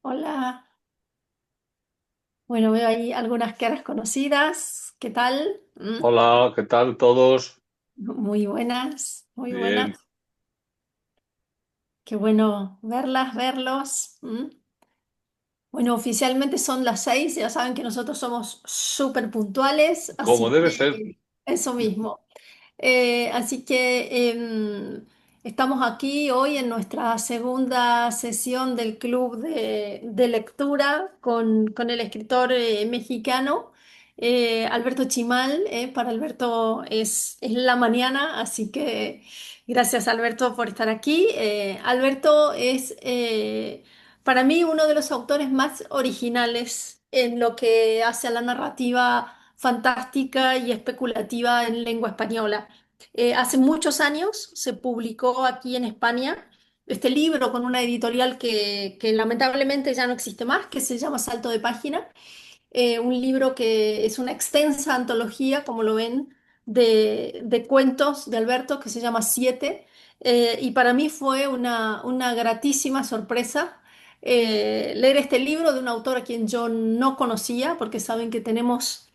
Hola, bueno, veo ahí algunas caras conocidas. ¿Qué tal? Hola, ¿qué tal todos? Muy buenas, muy buenas. Bien, Qué bueno verlas, verlos. Bueno, oficialmente son las 6, ya saben que nosotros somos súper puntuales, como así debe ser. que eso mismo. Así que estamos aquí hoy en nuestra segunda sesión del club de lectura con el escritor mexicano Alberto Chimal. Para Alberto es la mañana, así que gracias Alberto por estar aquí. Alberto es para mí uno de los autores más originales en lo que hace a la narrativa fantástica y especulativa en lengua española. Hace muchos años se publicó aquí en España este libro con una editorial que lamentablemente ya no existe más, que se llama Salto de Página. Un libro que es una extensa antología, como lo ven, de cuentos de Alberto que se llama Siete. Y para mí fue una gratísima sorpresa leer este libro de un autor a quien yo no conocía, porque saben que tenemos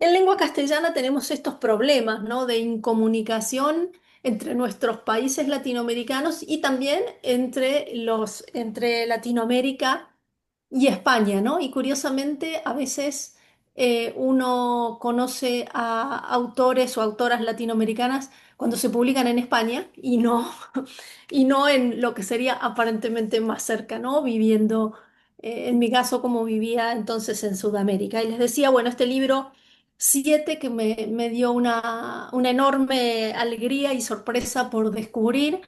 en lengua castellana tenemos estos problemas, ¿no? De incomunicación entre nuestros países latinoamericanos y también entre Latinoamérica y España, ¿no? Y curiosamente, a veces uno conoce a autores o autoras latinoamericanas cuando se publican en España y no en lo que sería aparentemente más cerca, ¿no? Viviendo, en mi caso, como vivía entonces en Sudamérica. Y les decía, bueno, este libro 7 que me dio una enorme alegría y sorpresa por descubrir,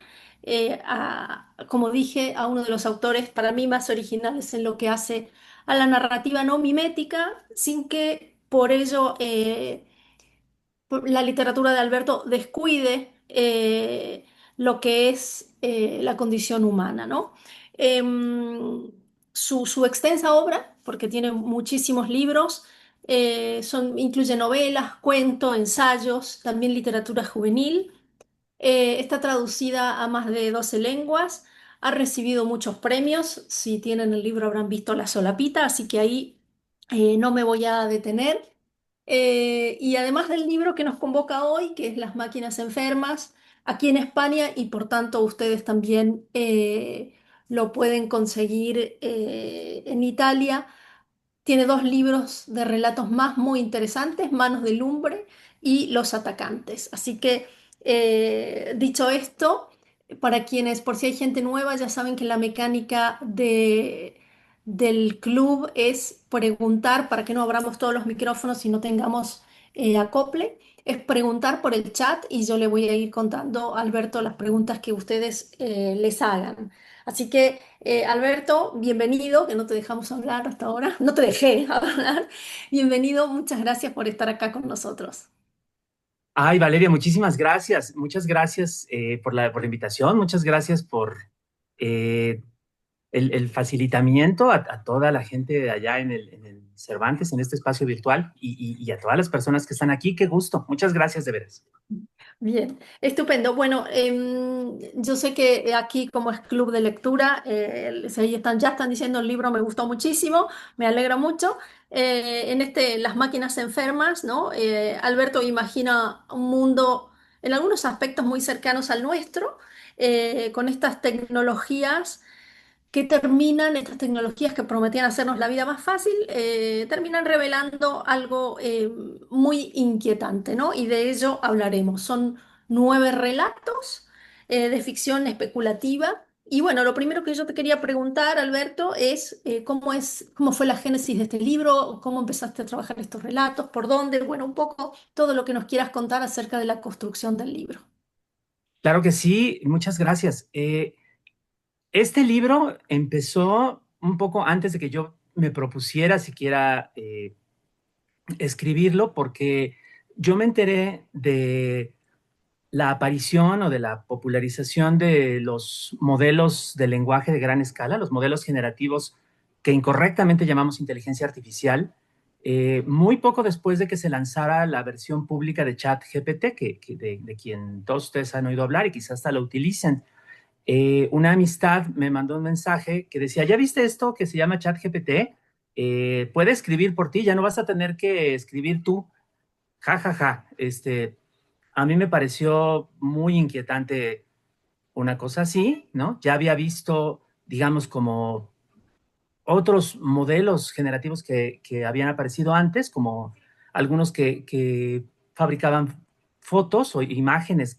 como dije, a uno de los autores para mí más originales en lo que hace a la narrativa no mimética, sin que por ello la literatura de Alberto descuide lo que es la condición humana, ¿no? Su extensa obra, porque tiene muchísimos libros, incluye novelas, cuentos, ensayos, también literatura juvenil. Está traducida a más de 12 lenguas, ha recibido muchos premios, si tienen el libro habrán visto La Solapita, así que ahí no me voy a detener. Y además del libro que nos convoca hoy, que es Las máquinas enfermas, aquí en España y por tanto ustedes también lo pueden conseguir en Italia. Tiene dos libros de relatos más muy interesantes, Manos de Lumbre y Los Atacantes. Así que, dicho esto, para quienes, por si hay gente nueva, ya saben que la mecánica del club es preguntar, para que no abramos todos los micrófonos y no tengamos acople, es preguntar por el chat y yo le voy a ir contando a Alberto las preguntas que ustedes les hagan. Así que... Alberto, bienvenido, que no te dejamos hablar hasta ahora, no te dejé hablar. Bienvenido, muchas gracias por estar acá con nosotros. Ay, Valeria, muchísimas gracias. Muchas gracias por la invitación. Muchas gracias por eh, el facilitamiento a toda la gente de allá en el Cervantes, en este espacio virtual, y a todas las personas que están aquí. Qué gusto. Muchas gracias de veras. Bien, estupendo. Bueno, yo sé que aquí como es club de lectura, ya están diciendo el libro me gustó muchísimo, me alegra mucho. En Las máquinas enfermas, ¿no? Alberto imagina un mundo en algunos aspectos muy cercanos al nuestro, con estas tecnologías estas tecnologías que prometían hacernos la vida más fácil, terminan revelando algo muy inquietante, ¿no? Y de ello hablaremos. Son 9 relatos de ficción especulativa. Y bueno, lo primero que yo te quería preguntar, Alberto, cómo fue la génesis de este libro, cómo empezaste a trabajar estos relatos, por dónde, bueno, un poco todo lo que nos quieras contar acerca de la construcción del libro. Claro que sí. Muchas gracias. Este libro empezó un poco antes de que yo me propusiera siquiera escribirlo, porque yo me enteré de la aparición o de la popularización de los modelos de lenguaje de gran escala, los modelos generativos que incorrectamente llamamos inteligencia artificial, muy poco después de que se lanzara la versión pública de ChatGPT, de quien todos ustedes han oído hablar y quizás hasta lo utilicen. una amistad me mandó un mensaje que decía, ¿ya viste esto que se llama ChatGPT? Puede escribir por ti, ya no vas a tener que escribir tú. Ja, ja, ja. A mí me pareció muy inquietante una cosa así, ¿no? Ya había visto, digamos, como otros modelos generativos que habían aparecido antes, como algunos que fabricaban fotos o imágenes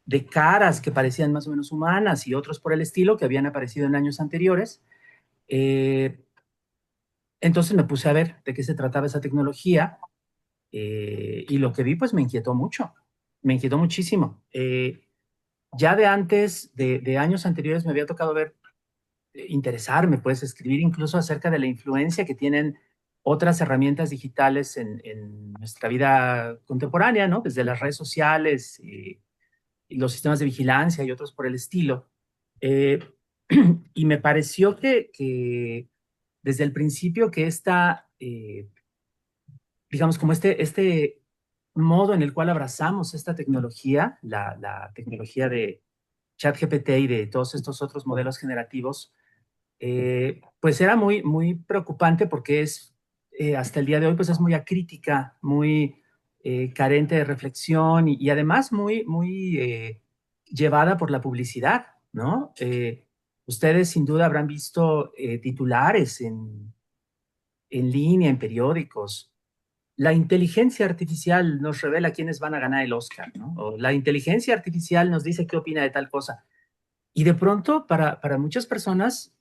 de caras que parecían más o menos humanas y otros por el estilo que habían aparecido en años anteriores. Eh, entonces me puse a ver de qué se trataba esa tecnología y lo que vi pues me inquietó mucho, me inquietó muchísimo. Ya de antes, de años anteriores, me había tocado ver interesarme, pues escribir incluso acerca de la influencia que tienen otras herramientas digitales en nuestra vida contemporánea, ¿no? Desde las redes sociales y los sistemas de vigilancia y otros por el estilo. Eh, y me pareció que desde el principio que digamos, como este modo en el cual abrazamos esta tecnología, la tecnología de ChatGPT y de todos estos otros modelos generativos, pues era muy, muy preocupante porque hasta el día de hoy, pues es muy acrítica, muy carente de reflexión y además muy, muy llevada por la publicidad, ¿no? Ustedes sin duda habrán visto titulares en línea, en periódicos. La inteligencia artificial nos revela quiénes van a ganar el Oscar, ¿no? O la inteligencia artificial nos dice qué opina de tal cosa. Y de pronto, para muchas personas,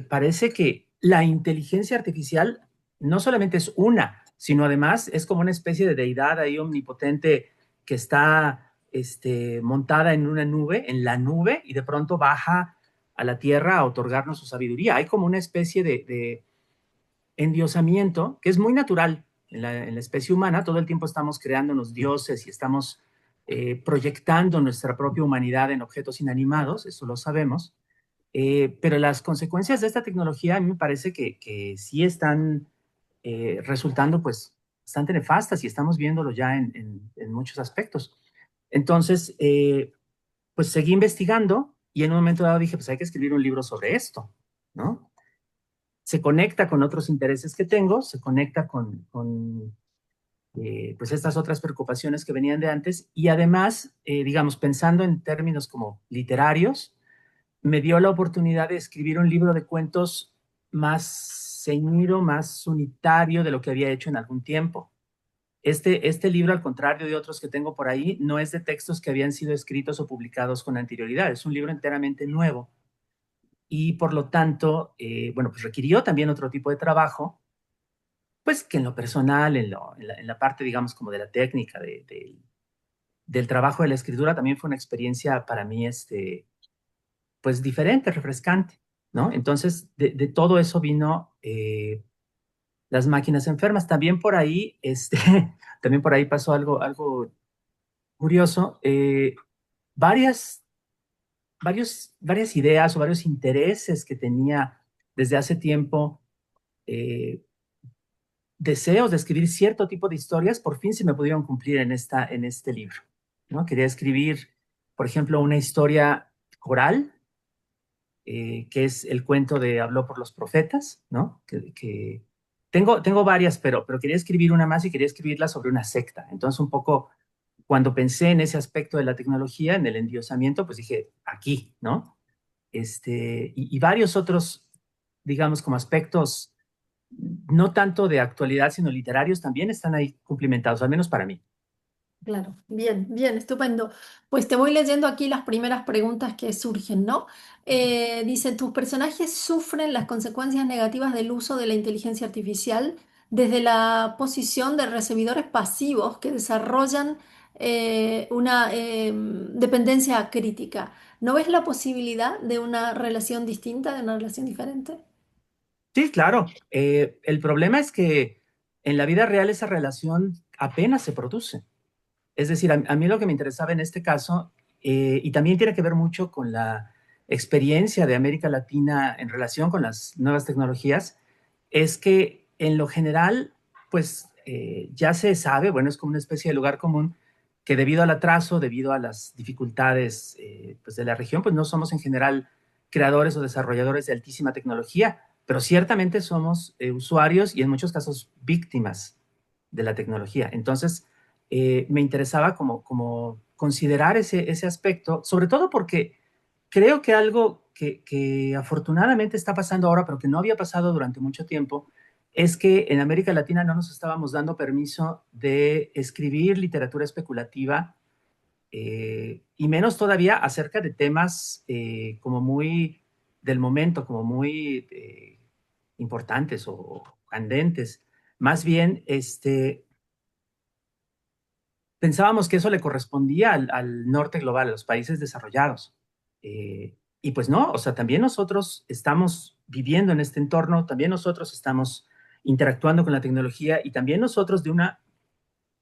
parece que la inteligencia artificial no solamente es una, sino además es como una especie de deidad ahí omnipotente que está montada en una nube, en la nube, y de pronto baja a la tierra a otorgarnos su sabiduría. Hay como una especie de endiosamiento que es muy natural en la especie humana. Todo el tiempo estamos creándonos dioses y estamos proyectando nuestra propia humanidad en objetos inanimados, eso lo sabemos. Pero las consecuencias de esta tecnología a mí me parece que sí están resultando pues bastante nefastas y estamos viéndolo ya en muchos aspectos. Entonces, pues seguí investigando y en un momento dado dije, pues hay que escribir un libro sobre esto, ¿no? Se conecta con otros intereses que tengo, se conecta con pues estas otras preocupaciones que venían de antes y además, digamos, pensando en términos como literarios, me dio la oportunidad de escribir un libro de cuentos más ceñido, más unitario de lo que había hecho en algún tiempo. Este libro, al contrario de otros que tengo por ahí, no es de textos que habían sido escritos o publicados con anterioridad, es un libro enteramente nuevo y por lo tanto, bueno, pues requirió también otro tipo de trabajo, pues que en lo personal, en la parte, digamos, como de la técnica, del trabajo de la escritura, también fue una experiencia para mí, pues diferente, refrescante, ¿no? Entonces, de todo eso vino las máquinas enfermas. También por ahí, también por ahí pasó algo curioso. Varias, varias ideas o varios intereses que tenía desde hace tiempo, eh, deseos de escribir cierto tipo de historias, por fin se me pudieron cumplir en este libro, ¿no? Quería escribir, por ejemplo, una historia coral, que es el cuento de Habló por los profetas, ¿no? Tengo varias, pero quería escribir una más y quería escribirla sobre una secta. Entonces, un poco, cuando pensé en ese aspecto de la tecnología, en el endiosamiento, pues dije, aquí, ¿no? Y varios otros, digamos, como aspectos no tanto de actualidad, sino literarios, también están ahí cumplimentados, al menos para mí. Claro, bien, bien, estupendo. Pues te voy leyendo aquí las primeras preguntas que surgen, ¿no? Dice, ¿tus personajes sufren las consecuencias negativas del uso de la inteligencia artificial desde la posición de recibidores pasivos que desarrollan una dependencia crítica? ¿No ves la posibilidad de una relación distinta, de una relación diferente? Sí, claro. El problema es que en la vida real esa relación apenas se produce. Es decir, a mí lo que me interesaba en este caso, y también tiene que ver mucho con la experiencia de América Latina en relación con las nuevas tecnologías, es que en lo general, pues ya se sabe, bueno, es como una especie de lugar común, que debido al atraso, debido a las dificultades pues de la región, pues no somos en general creadores o desarrolladores de altísima tecnología, pero ciertamente somos usuarios y en muchos casos víctimas de la tecnología. Entonces, me interesaba como considerar ese aspecto, sobre todo porque creo que algo que afortunadamente está pasando ahora, pero que no había pasado durante mucho tiempo, es que en América Latina no nos estábamos dando permiso de escribir literatura especulativa y menos todavía acerca de temas como muy del momento, como muy importantes o candentes. Más bien, pensábamos que eso le correspondía al norte global, a los países desarrollados. Y pues no, o sea, también nosotros estamos viviendo en este entorno, también nosotros estamos interactuando con la tecnología y también nosotros de una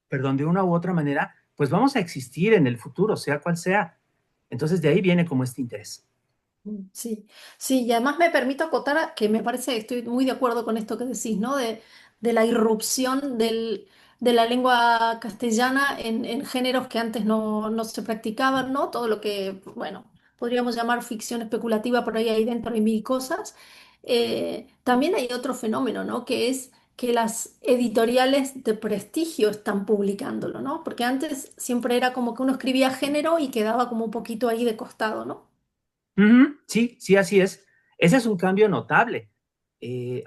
u otra manera, pues vamos a existir en el futuro, sea cual sea. Entonces de ahí viene como este interés. Sí, sí, y además me permito acotar que me parece, estoy muy de acuerdo con esto que decís, ¿no? De la irrupción de la lengua castellana en géneros que antes no se practicaban, ¿no? Todo lo que, bueno, podríamos llamar ficción especulativa, por ahí hay dentro hay mil cosas. También hay otro fenómeno, ¿no? Que es que las editoriales de prestigio están publicándolo, ¿no? Porque antes siempre era como que uno escribía género y quedaba como un poquito ahí de costado, ¿no? Ujú, sí, sí, así es. Ese es un cambio notable.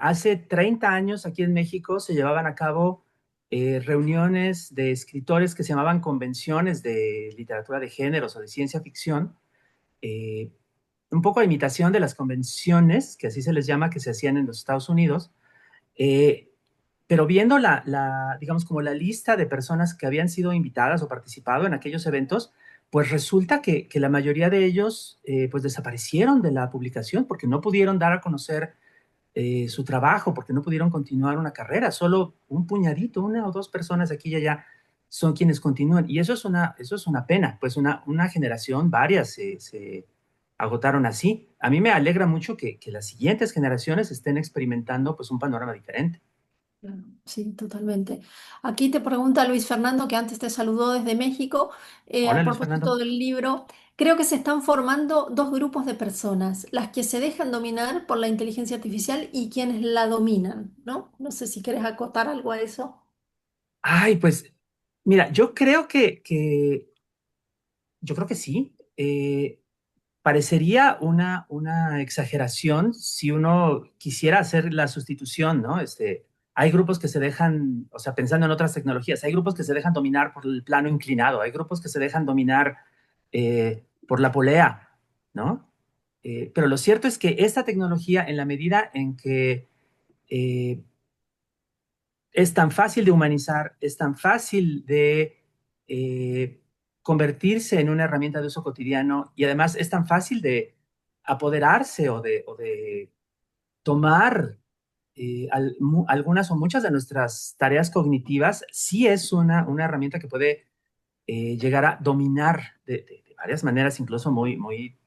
Hace 30 años aquí en México se llevaban a cabo reuniones de escritores que se llamaban convenciones de literatura de géneros o de ciencia ficción, eh, un poco a imitación de las convenciones, que así se les llama, que se hacían en los Estados Unidos, eh, pero viendo digamos, como la lista de personas que habían sido invitadas o participado en aquellos eventos, pues resulta que la mayoría de ellos pues desaparecieron de la publicación porque no pudieron dar a conocer su trabajo, porque no pudieron continuar una carrera. Solo un puñadito, una o dos personas aquí y allá son quienes continúan. Y eso es una pena, pues una generación, varias se agotaron así. A mí me alegra mucho que las siguientes generaciones estén experimentando pues un panorama diferente. Claro, sí, totalmente. Aquí te pregunta Luis Fernando, que antes te saludó desde México, Hola, a Luis propósito Fernando. del libro, creo que se están formando dos grupos de personas, las que se dejan dominar por la inteligencia artificial y quienes la dominan, ¿no? No sé si quieres acotar algo a eso. Ay, pues, mira, yo creo que sí. Parecería una exageración si uno quisiera hacer la sustitución, ¿no? Hay grupos que se dejan, o sea, pensando en otras tecnologías, hay grupos que se dejan dominar por el plano inclinado, hay grupos que se dejan dominar por la polea, ¿no? Pero lo cierto es que esta tecnología, en la medida en que eh, es tan fácil de humanizar, es tan fácil de eh, convertirse en una herramienta de uso cotidiano y además es tan fácil de apoderarse o de tomar algunas o muchas de nuestras tareas cognitivas, sí es una herramienta que puede llegar a dominar de varias maneras, incluso muy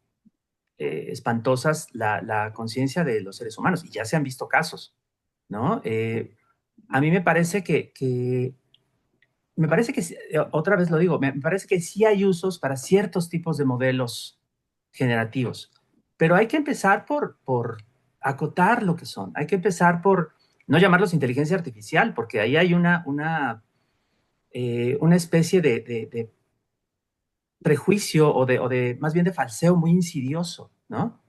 espantosas, la conciencia de los seres humanos. Y ya se han visto casos, ¿no? A mí me parece que, otra vez lo digo, me parece que sí hay usos para ciertos tipos de modelos generativos, pero hay que empezar por acotar lo que son, hay que empezar por no llamarlos inteligencia artificial, porque ahí hay una especie de prejuicio o de más bien de falseo muy insidioso, ¿no?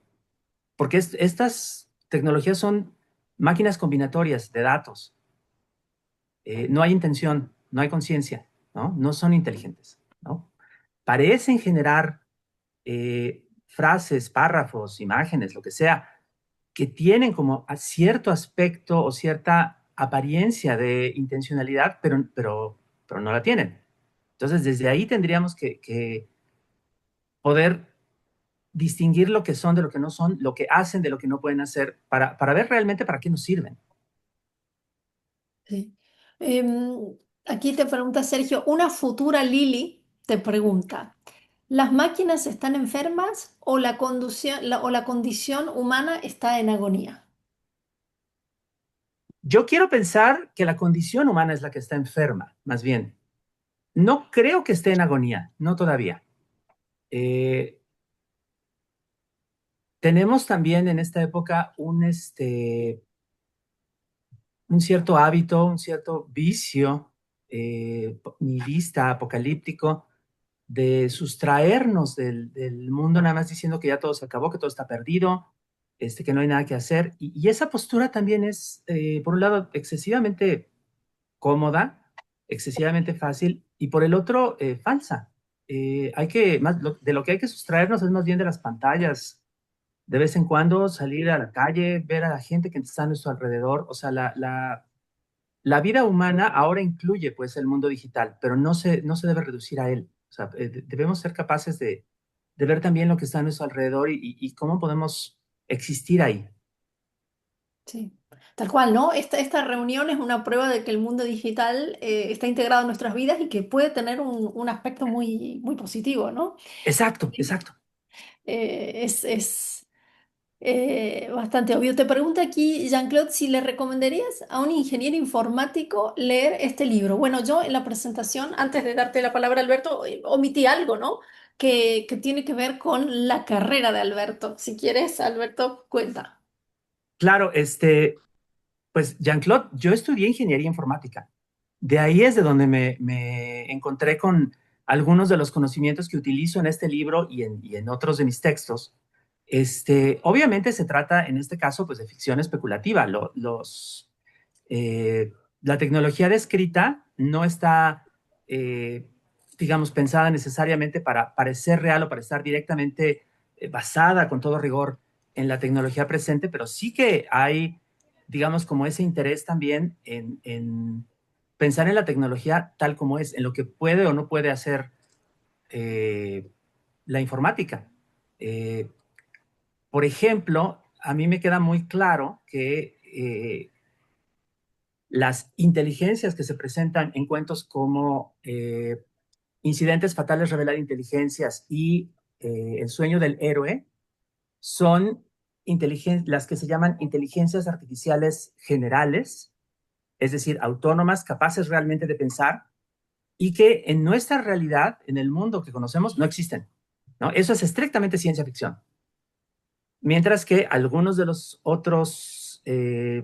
Porque estas tecnologías son máquinas combinatorias de datos, no hay intención, no hay conciencia, ¿no? No son inteligentes, ¿no? Parecen generar frases, párrafos, imágenes, lo que sea, que tienen como a cierto aspecto o cierta apariencia de intencionalidad, pero no la tienen. Entonces, desde ahí tendríamos que poder distinguir lo que son de lo que no son, lo que hacen de lo que no pueden hacer, para ver realmente para qué nos sirven. Sí. Aquí te pregunta Sergio, una futura Lili te pregunta, ¿las máquinas están enfermas o o la condición humana está en agonía? Yo quiero pensar que la condición humana es la que está enferma, más bien. No creo que esté en agonía, no todavía. Eh, Tenemos también en esta época un cierto hábito, un cierto vicio nihilista, apocalíptico, de sustraernos del mundo, nada más diciendo que ya todo se acabó, que todo está perdido, que no hay nada que hacer. Y esa postura también es, por un lado, excesivamente cómoda, excesivamente fácil, y por el otro, falsa. De lo que hay que sustraernos es más bien de las pantallas, de vez en cuando salir a la calle, ver a la gente que está a nuestro alrededor. O sea, la vida humana ahora incluye pues el mundo digital, pero no se debe reducir a él. O sea, debemos ser capaces de ver también lo que está a nuestro alrededor y cómo podemos existir ahí. Sí, tal cual, ¿no? Esta reunión es una prueba de que el mundo digital está integrado en nuestras vidas y que puede tener un aspecto muy, muy positivo, ¿no? Exacto, exacto. Es bastante obvio. Te pregunta aquí, Jean-Claude, si le recomendarías a un ingeniero informático leer este libro. Bueno, yo en la presentación, antes de darte la palabra, Alberto, omití algo, ¿no? Que tiene que ver con la carrera de Alberto. Si quieres, Alberto, cuenta. Claro, pues Jean-Claude, yo estudié ingeniería informática. De ahí es de donde me encontré con algunos de los conocimientos que utilizo en este libro y en otros de mis textos. Obviamente se trata, en este caso, pues de ficción especulativa. Eh, la tecnología descrita no está, eh, digamos, pensada necesariamente para parecer real o para estar directamente basada con todo rigor en la tecnología presente, pero sí que hay, digamos, como ese interés también en pensar en la tecnología tal como es, en lo que puede o no puede hacer eh, la informática. Eh, por ejemplo, a mí me queda muy claro que las inteligencias que se presentan en cuentos como Incidentes fatales revelan inteligencias y El sueño del héroe son las que se llaman inteligencias artificiales generales, es decir, autónomas, capaces realmente de pensar y que en nuestra realidad, en el mundo que conocemos, no existen, ¿no? Eso es estrictamente ciencia ficción. Mientras que algunos de los otros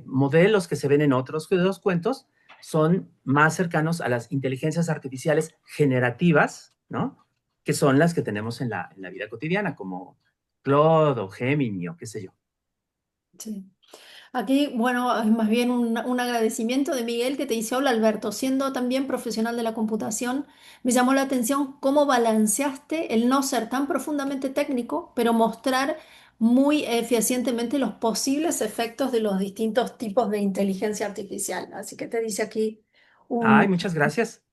modelos que se ven en otros de los cuentos son más cercanos a las inteligencias artificiales generativas, ¿no? Que son las que tenemos en la vida cotidiana, como Claude o Gemini o qué sé yo. Sí. Aquí, bueno, es más bien un agradecimiento de Miguel que te dice, hola Alberto, siendo también profesional de la computación, me llamó la atención cómo balanceaste el no ser tan profundamente técnico, pero mostrar muy eficientemente los posibles efectos de los distintos tipos de inteligencia artificial. Así que te dice aquí Ay, un... muchas gracias.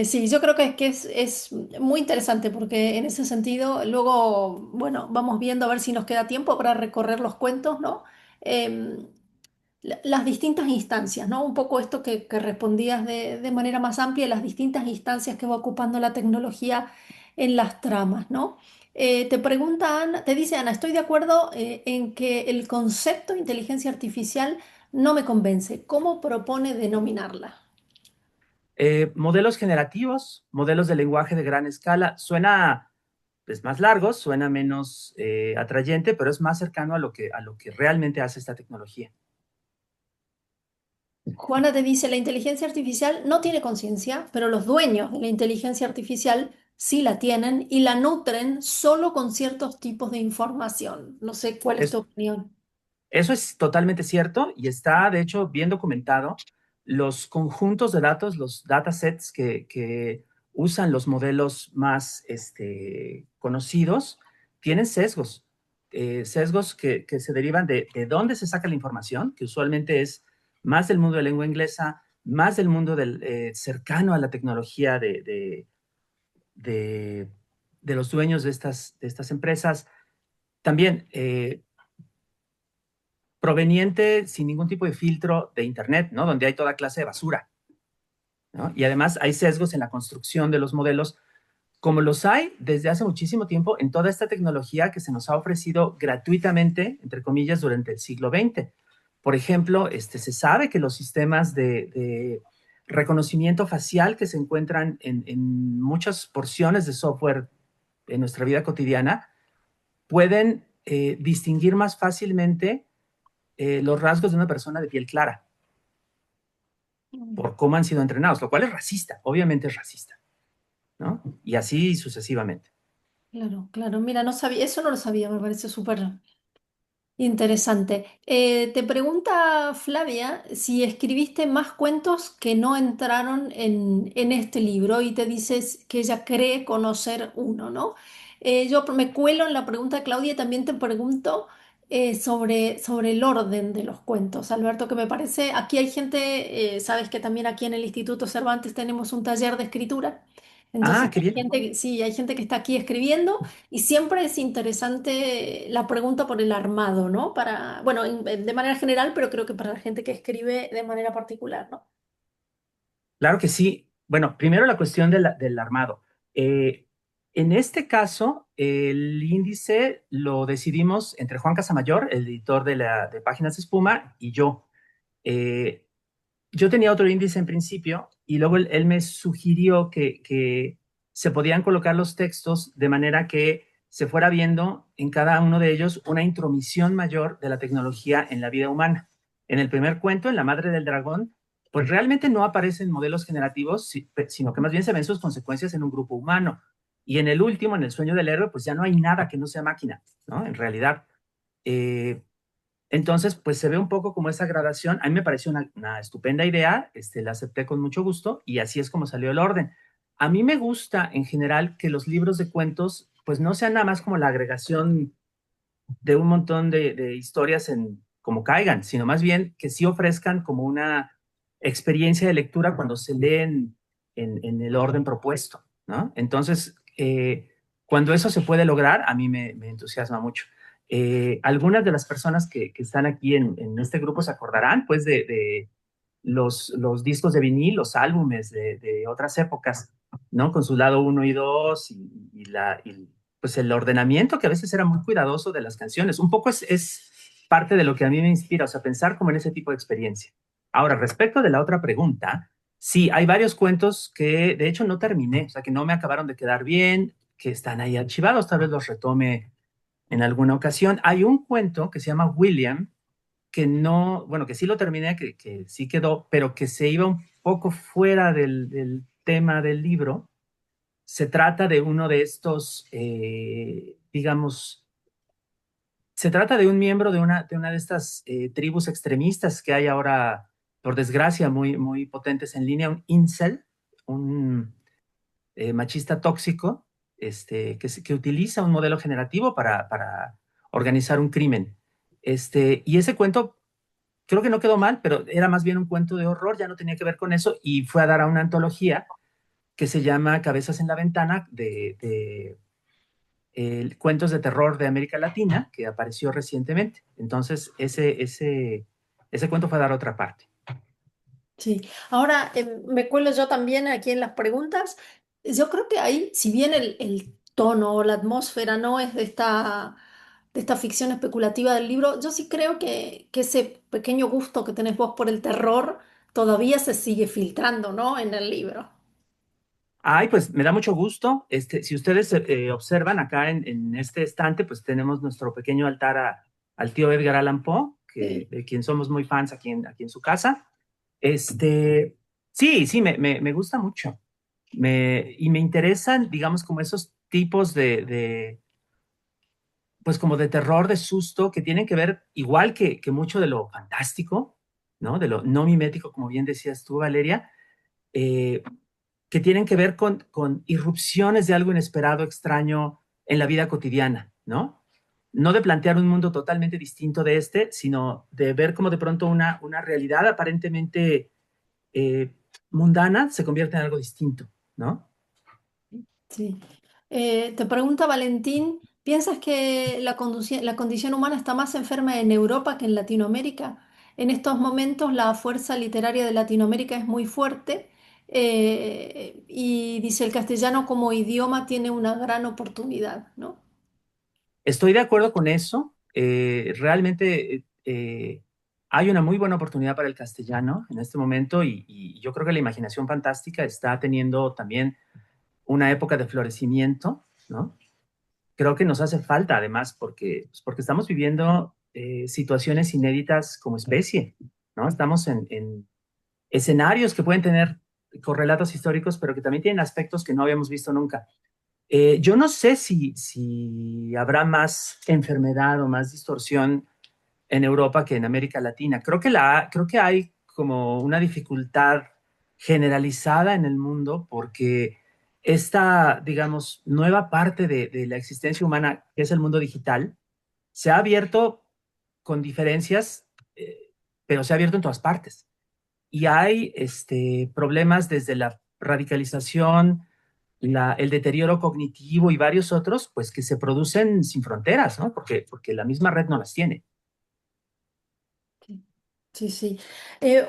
Sí, yo creo que es muy interesante porque en ese sentido, luego, bueno, vamos viendo a ver si nos queda tiempo para recorrer los cuentos, ¿no? Em, las distintas instancias, ¿no? Un poco esto que respondías de manera más amplia, las distintas instancias que va ocupando la tecnología en las tramas, ¿no? Te pregunta Ana, te dice Ana, estoy de acuerdo en que el concepto de inteligencia artificial no me convence. ¿Cómo propone denominarla? Modelos generativos, modelos de lenguaje de gran escala, suena pues, más largo, suena menos atrayente, pero es más cercano a lo que realmente hace esta tecnología. Juana te dice, la inteligencia artificial no tiene conciencia, pero los dueños de la inteligencia artificial sí la tienen y la nutren solo con ciertos tipos de información. No sé cuál es tu Es, opinión. Eso es totalmente cierto y está, de hecho, bien documentado. Los conjuntos de datos, los datasets que usan los modelos más conocidos, tienen sesgos. Sesgos que se derivan de dónde se saca la información, que usualmente es más del mundo de lengua inglesa, más del mundo cercano a la tecnología de, de los dueños de estas empresas. También proveniente sin ningún tipo de filtro de Internet, ¿no? Donde hay toda clase de basura, ¿no? Y además hay sesgos en la construcción de los modelos, como los hay desde hace muchísimo tiempo en toda esta tecnología que se nos ha ofrecido gratuitamente, entre comillas, durante el siglo XX. Por ejemplo, se sabe que los sistemas de reconocimiento facial que se encuentran en muchas porciones de software en nuestra vida cotidiana, pueden distinguir más fácilmente los rasgos de una persona de piel clara Mm. por cómo han sido entrenados, lo cual es racista, obviamente es racista, ¿no? Y así sucesivamente. Claro, claro. Mira, no sabía, eso no lo sabía, me parece súper interesante. Te pregunta Flavia si escribiste más cuentos que no entraron en este libro y te dices que ella cree conocer uno, ¿no? Yo me cuelo en la pregunta de Claudia y también te pregunto sobre el orden de los cuentos, Alberto, que me parece, aquí hay gente, sabes que también aquí en el Instituto Cervantes tenemos un taller de escritura. Entonces, Ah, qué bien. sí, hay gente que está aquí escribiendo y siempre es interesante la pregunta por el armado, ¿no? Para, bueno, de manera general, pero creo que para la gente que escribe de manera particular, ¿no? Claro que sí. Bueno, primero la cuestión del armado. Eh, en este caso, el índice lo decidimos entre Juan Casamayor, el editor de Páginas de Espuma, y yo. Eh, yo tenía otro índice en principio y luego él me sugirió que se podían colocar los textos de manera que se fuera viendo en cada uno de ellos una intromisión mayor de la tecnología en la vida humana. En el primer cuento, en La Madre del Dragón, pues realmente no aparecen modelos generativos, sino que más bien se ven sus consecuencias en un grupo humano. Y en el último, en El Sueño del Héroe, pues ya no hay nada que no sea máquina, ¿no? En realidad. Eh, entonces, pues se ve un poco como esa gradación. A mí me pareció una estupenda idea, la acepté con mucho gusto y así es como salió el orden. A mí me gusta en general que los libros de cuentos, pues no sean nada más como la agregación de un montón de historias en como caigan, sino más bien que sí ofrezcan como una experiencia de lectura cuando se leen en el orden propuesto, ¿no? Entonces, cuando eso se puede lograr, a mí me entusiasma mucho. Algunas de las personas que están aquí en este grupo se acordarán, pues, de los discos de vinil, los álbumes de otras épocas, ¿no? Con su lado uno y dos y pues el ordenamiento que a veces era muy cuidadoso de las canciones. Un poco es parte de lo que a mí me inspira, o sea, pensar como en ese tipo de experiencia. Ahora, respecto de la otra pregunta, sí, hay varios cuentos que de hecho no terminé, o sea, que no me acabaron de quedar bien, que están ahí archivados, tal vez los retome en alguna ocasión. Hay un cuento que se llama William, que no, bueno, que sí lo terminé, que sí quedó, pero que se iba un poco fuera del tema del libro. Se trata de uno de estos, digamos, se trata de un miembro de una de estas tribus extremistas que hay ahora, por desgracia, muy potentes en línea, un incel, un machista tóxico, que utiliza un modelo generativo para organizar un crimen. Y ese cuento creo que no quedó mal, pero era más bien un cuento de horror, ya no tenía que ver con eso, y fue a dar a una antología que se llama Cabezas en la Ventana, de cuentos de terror de América Latina, que apareció recientemente. Entonces, ese cuento fue a dar otra parte. Sí. Ahora me cuelo yo también aquí en las preguntas. Yo creo que ahí, si bien el tono o la atmósfera no es de esta ficción especulativa del libro, yo sí creo que ese pequeño gusto que tenés vos por el terror todavía se sigue filtrando, ¿no? En el libro. Ay, pues me da mucho gusto. Si ustedes observan acá en este estante, pues tenemos nuestro pequeño altar al tío Edgar Allan Poe, Sí. de quien somos muy fans aquí en su casa. Sí, sí, me gusta mucho. Y me interesan, digamos, como esos tipos pues como de terror, de susto, que tienen que ver igual que mucho de lo fantástico, ¿no? De lo no mimético, como bien decías tú, Valeria, eh, que tienen que ver con irrupciones de algo inesperado, extraño en la vida cotidiana, ¿no? No de plantear un mundo totalmente distinto de sino de ver cómo de pronto una realidad aparentemente mundana se convierte en algo distinto, ¿no? Sí. Te pregunta Valentín, ¿piensas que la condición humana está más enferma en Europa que en Latinoamérica? En estos momentos la fuerza literaria de Latinoamérica es muy fuerte y dice el castellano como idioma tiene una gran oportunidad, ¿no? Estoy de acuerdo con eso. Realmente hay una muy buena oportunidad para el castellano en este momento y yo creo que la imaginación fantástica está teniendo también una época de florecimiento, ¿no? Creo que nos hace falta además porque estamos viviendo situaciones inéditas como especie, ¿no? Estamos en escenarios que pueden tener correlatos históricos, pero que también tienen aspectos que no habíamos visto nunca. Yo no sé si habrá más enfermedad o más distorsión en Europa que en América Latina. Creo que hay como una dificultad generalizada en el mundo porque esta, digamos, nueva parte de la existencia humana, que es el mundo digital, se ha abierto con diferencias, pero se ha abierto en todas partes. Y hay problemas desde la radicalización, el deterioro cognitivo y varios otros, pues que se producen sin fronteras, ¿no? Porque la misma red no las tiene. Sí, sí. Sí.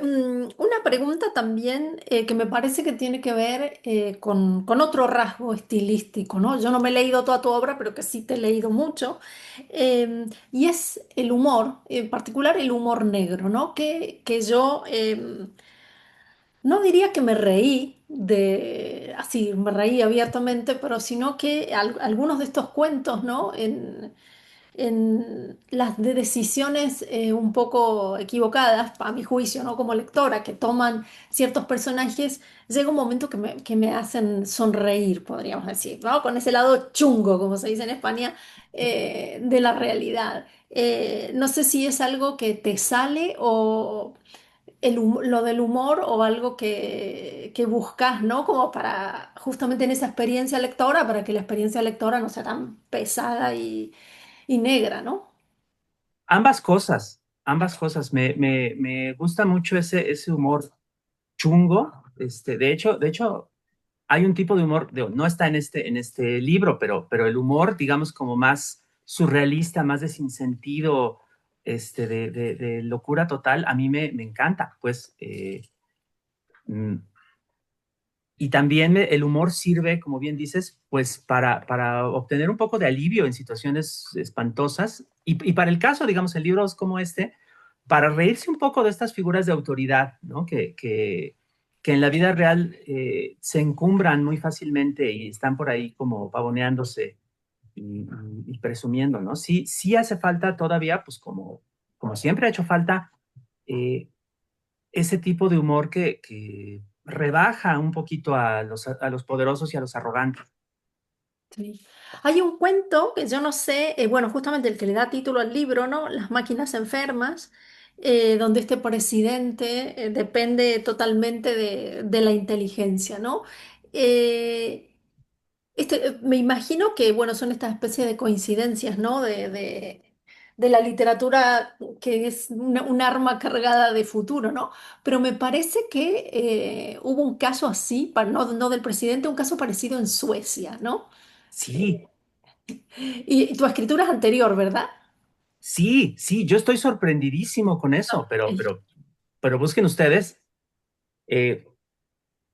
Una pregunta también que me parece que tiene que ver con otro rasgo estilístico, ¿no? Yo no me he leído toda tu obra, pero que sí te he leído mucho, y es el humor, en particular el humor negro, ¿no? Que yo no diría que me reí así, me reí abiertamente, pero sino que algunos de estos cuentos, ¿no? En las de decisiones un poco equivocadas, a mi juicio, ¿no? Como lectora, que toman ciertos personajes, llega un momento que me hacen sonreír, podríamos decir, ¿no? Con ese lado chungo, como se dice en España, de la realidad. No sé si es algo que te sale o lo del humor o algo que buscas, ¿no? Como para justamente en esa experiencia lectora, para que la experiencia lectora no sea tan pesada y negra, ¿no? Ambas cosas. Me gusta mucho ese humor chungo. De hecho, hay un tipo de humor, no está en este libro, pero el humor, digamos, como más surrealista, más de sinsentido, de locura total, a mí me encanta, pues. Mm, y también el humor sirve, como bien dices, pues para obtener un poco de alivio en situaciones espantosas. Y para el caso, digamos, en libros como este, para reírse un poco de estas figuras de autoridad, ¿no? Que en la vida real se encumbran muy fácilmente y están por ahí como pavoneándose y presumiendo, ¿no? Sí, sí hace falta todavía, pues como siempre ha hecho falta, eh, ese tipo de humor que rebaja un poquito a los poderosos y a los arrogantes. Sí. Hay un cuento que yo no sé, bueno, justamente el que le da título al libro, ¿no? Las máquinas enfermas, donde este presidente depende totalmente de la inteligencia, ¿no? Eh, me imagino que, bueno, son estas especies de coincidencias, ¿no? De la literatura que es un arma cargada de futuro, ¿no? Pero me parece que hubo un caso así, no del presidente, un caso parecido en Suecia, ¿no? Sí, Y tu escritura es anterior, ¿verdad? sí, sí, yo estoy sorprendidísimo con eso, Ok. pero busquen ustedes, eh,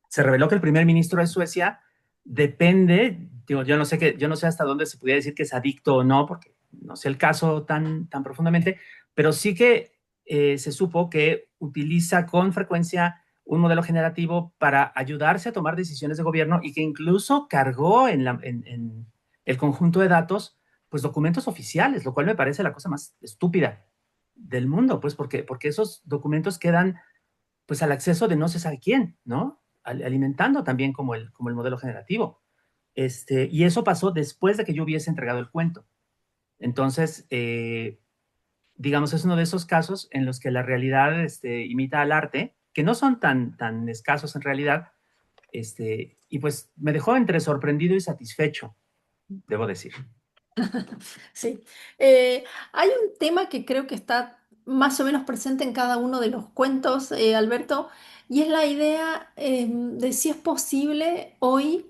se reveló que el primer ministro de Suecia depende, digo, yo no sé hasta dónde se pudiera decir que es adicto o no, porque no sé el caso tan profundamente, pero sí que se supo que utiliza con frecuencia un modelo generativo para ayudarse a tomar decisiones de gobierno y que incluso cargó en el conjunto de datos, pues documentos oficiales, lo cual me parece la cosa más estúpida del mundo, pues porque esos documentos quedan pues al acceso de no se sabe quién, ¿no? Alimentando también como el modelo generativo. Y eso pasó después de que yo hubiese entregado el cuento. Entonces, digamos, es uno de esos casos en los que la realidad imita al arte, que no son tan escasos en realidad, y pues me dejó entre sorprendido y satisfecho, debo decir. Sí. Hay un tema que creo que está más o menos presente en cada uno de los cuentos, Alberto, y es la idea de si es posible hoy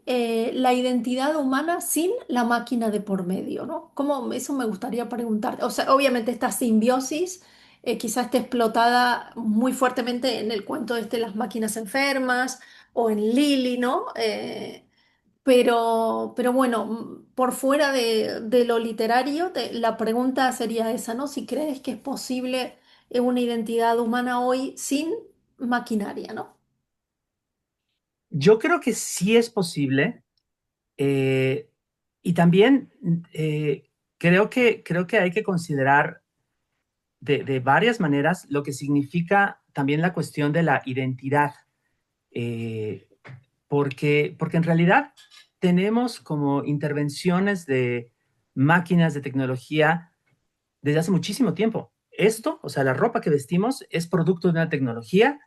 la identidad humana sin la máquina de por medio, ¿no? Eso me gustaría preguntar. O sea, obviamente esta simbiosis quizás esté explotada muy fuertemente en el cuento Las máquinas enfermas o en Lily, ¿no? Pero bueno, por fuera de lo literario, la pregunta sería esa, ¿no? Si crees que es posible una identidad humana hoy sin maquinaria, ¿no? Yo creo que sí es posible. eh, y también creo que hay que considerar de varias maneras lo que significa también la cuestión de la identidad. eh, porque en realidad tenemos como intervenciones de máquinas de tecnología desde hace muchísimo tiempo. Esto, o sea, la ropa que vestimos es producto de una tecnología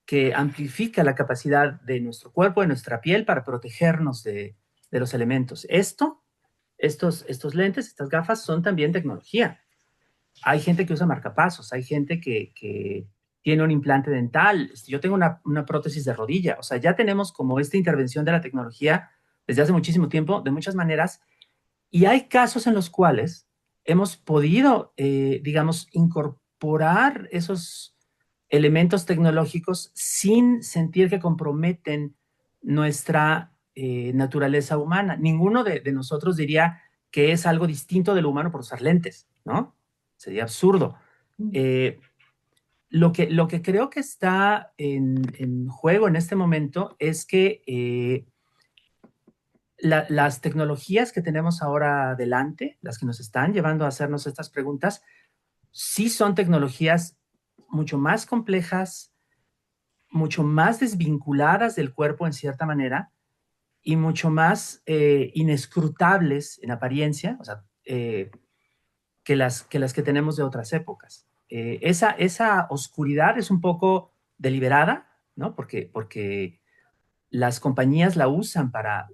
que amplifica la capacidad de nuestro cuerpo, de nuestra piel, para protegernos de los elementos. Estos lentes, estas gafas son también tecnología. Hay gente que usa marcapasos, hay gente que tiene un implante dental. Yo tengo una prótesis de rodilla. O sea, ya tenemos como esta intervención de la tecnología desde hace muchísimo tiempo, de muchas maneras, y hay casos en los cuales hemos podido, digamos, incorporar esos elementos tecnológicos sin sentir que comprometen nuestra naturaleza humana. Ninguno de nosotros diría que es algo distinto de lo humano por usar lentes, ¿no? Sería absurdo. Eh, lo que creo que está en juego en este momento es que las tecnologías que tenemos ahora adelante, las que nos están llevando a hacernos estas preguntas, sí son tecnologías mucho más complejas, mucho más desvinculadas del cuerpo en cierta manera y mucho más inescrutables en apariencia, o sea, que las que tenemos de otras épocas. Esa oscuridad es un poco deliberada, ¿no? Porque las compañías la usan para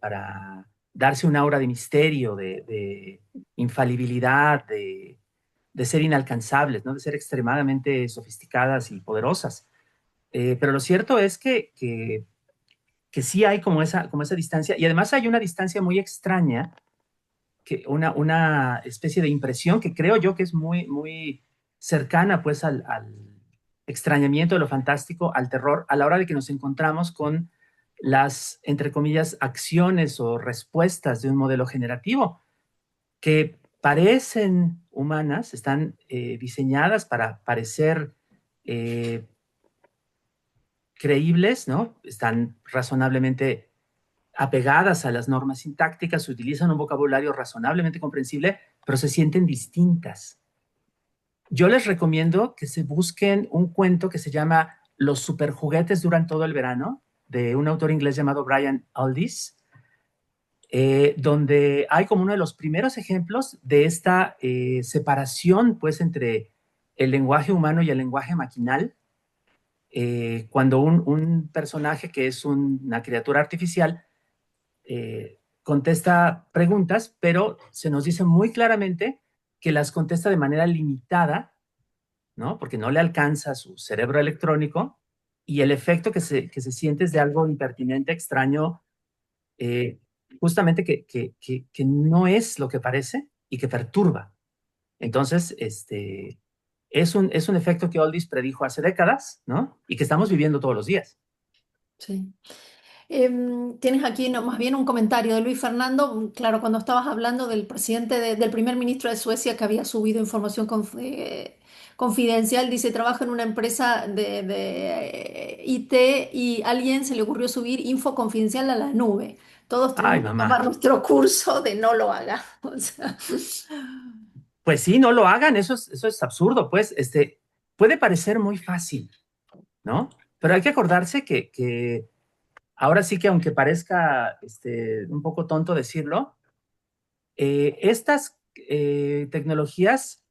darse un aura de misterio, de infalibilidad, de ser inalcanzables, ¿no? De ser extremadamente sofisticadas y poderosas. Pero lo cierto es que sí hay como esa distancia, y además hay una distancia muy extraña, una especie de impresión que creo yo que es muy, muy cercana pues al extrañamiento de lo fantástico, al terror, a la hora de que nos encontramos con las, entre comillas, acciones o respuestas de un modelo generativo que parecen humanas, están diseñadas para parecer eh, creíbles, ¿no? Están razonablemente apegadas a las normas sintácticas, utilizan un vocabulario razonablemente comprensible, pero se sienten distintas. Yo les recomiendo que se busquen un cuento que se llama Los superjuguetes duran todo el verano, de un autor inglés llamado Brian Aldiss, donde hay como uno de los primeros ejemplos de esta separación pues entre el lenguaje humano y el lenguaje maquinal, cuando un personaje que es una criatura artificial contesta preguntas, pero se nos dice muy claramente que las contesta de manera limitada, ¿no? Porque no le alcanza su cerebro electrónico, y el efecto que se siente es de algo impertinente, extraño, eh, justamente que no es lo que parece y que perturba. Entonces, es un efecto que Aldis predijo hace décadas, ¿no? Y que estamos viviendo todos los días. Sí. Tienes aquí más bien un comentario de Luis Fernando. Claro, cuando estabas hablando del presidente, del primer ministro de Suecia que había subido información confidencial, dice, trabaja en una empresa de IT y a alguien se le ocurrió subir info confidencial a la nube. Todos Ay, tuvimos que tomar mamá. nuestro curso de no lo haga. O sea, Pues sí, no lo hagan, eso es absurdo, pues, puede parecer muy fácil, ¿no? Pero hay que acordarse que ahora sí que aunque parezca un poco tonto decirlo, estas tecnologías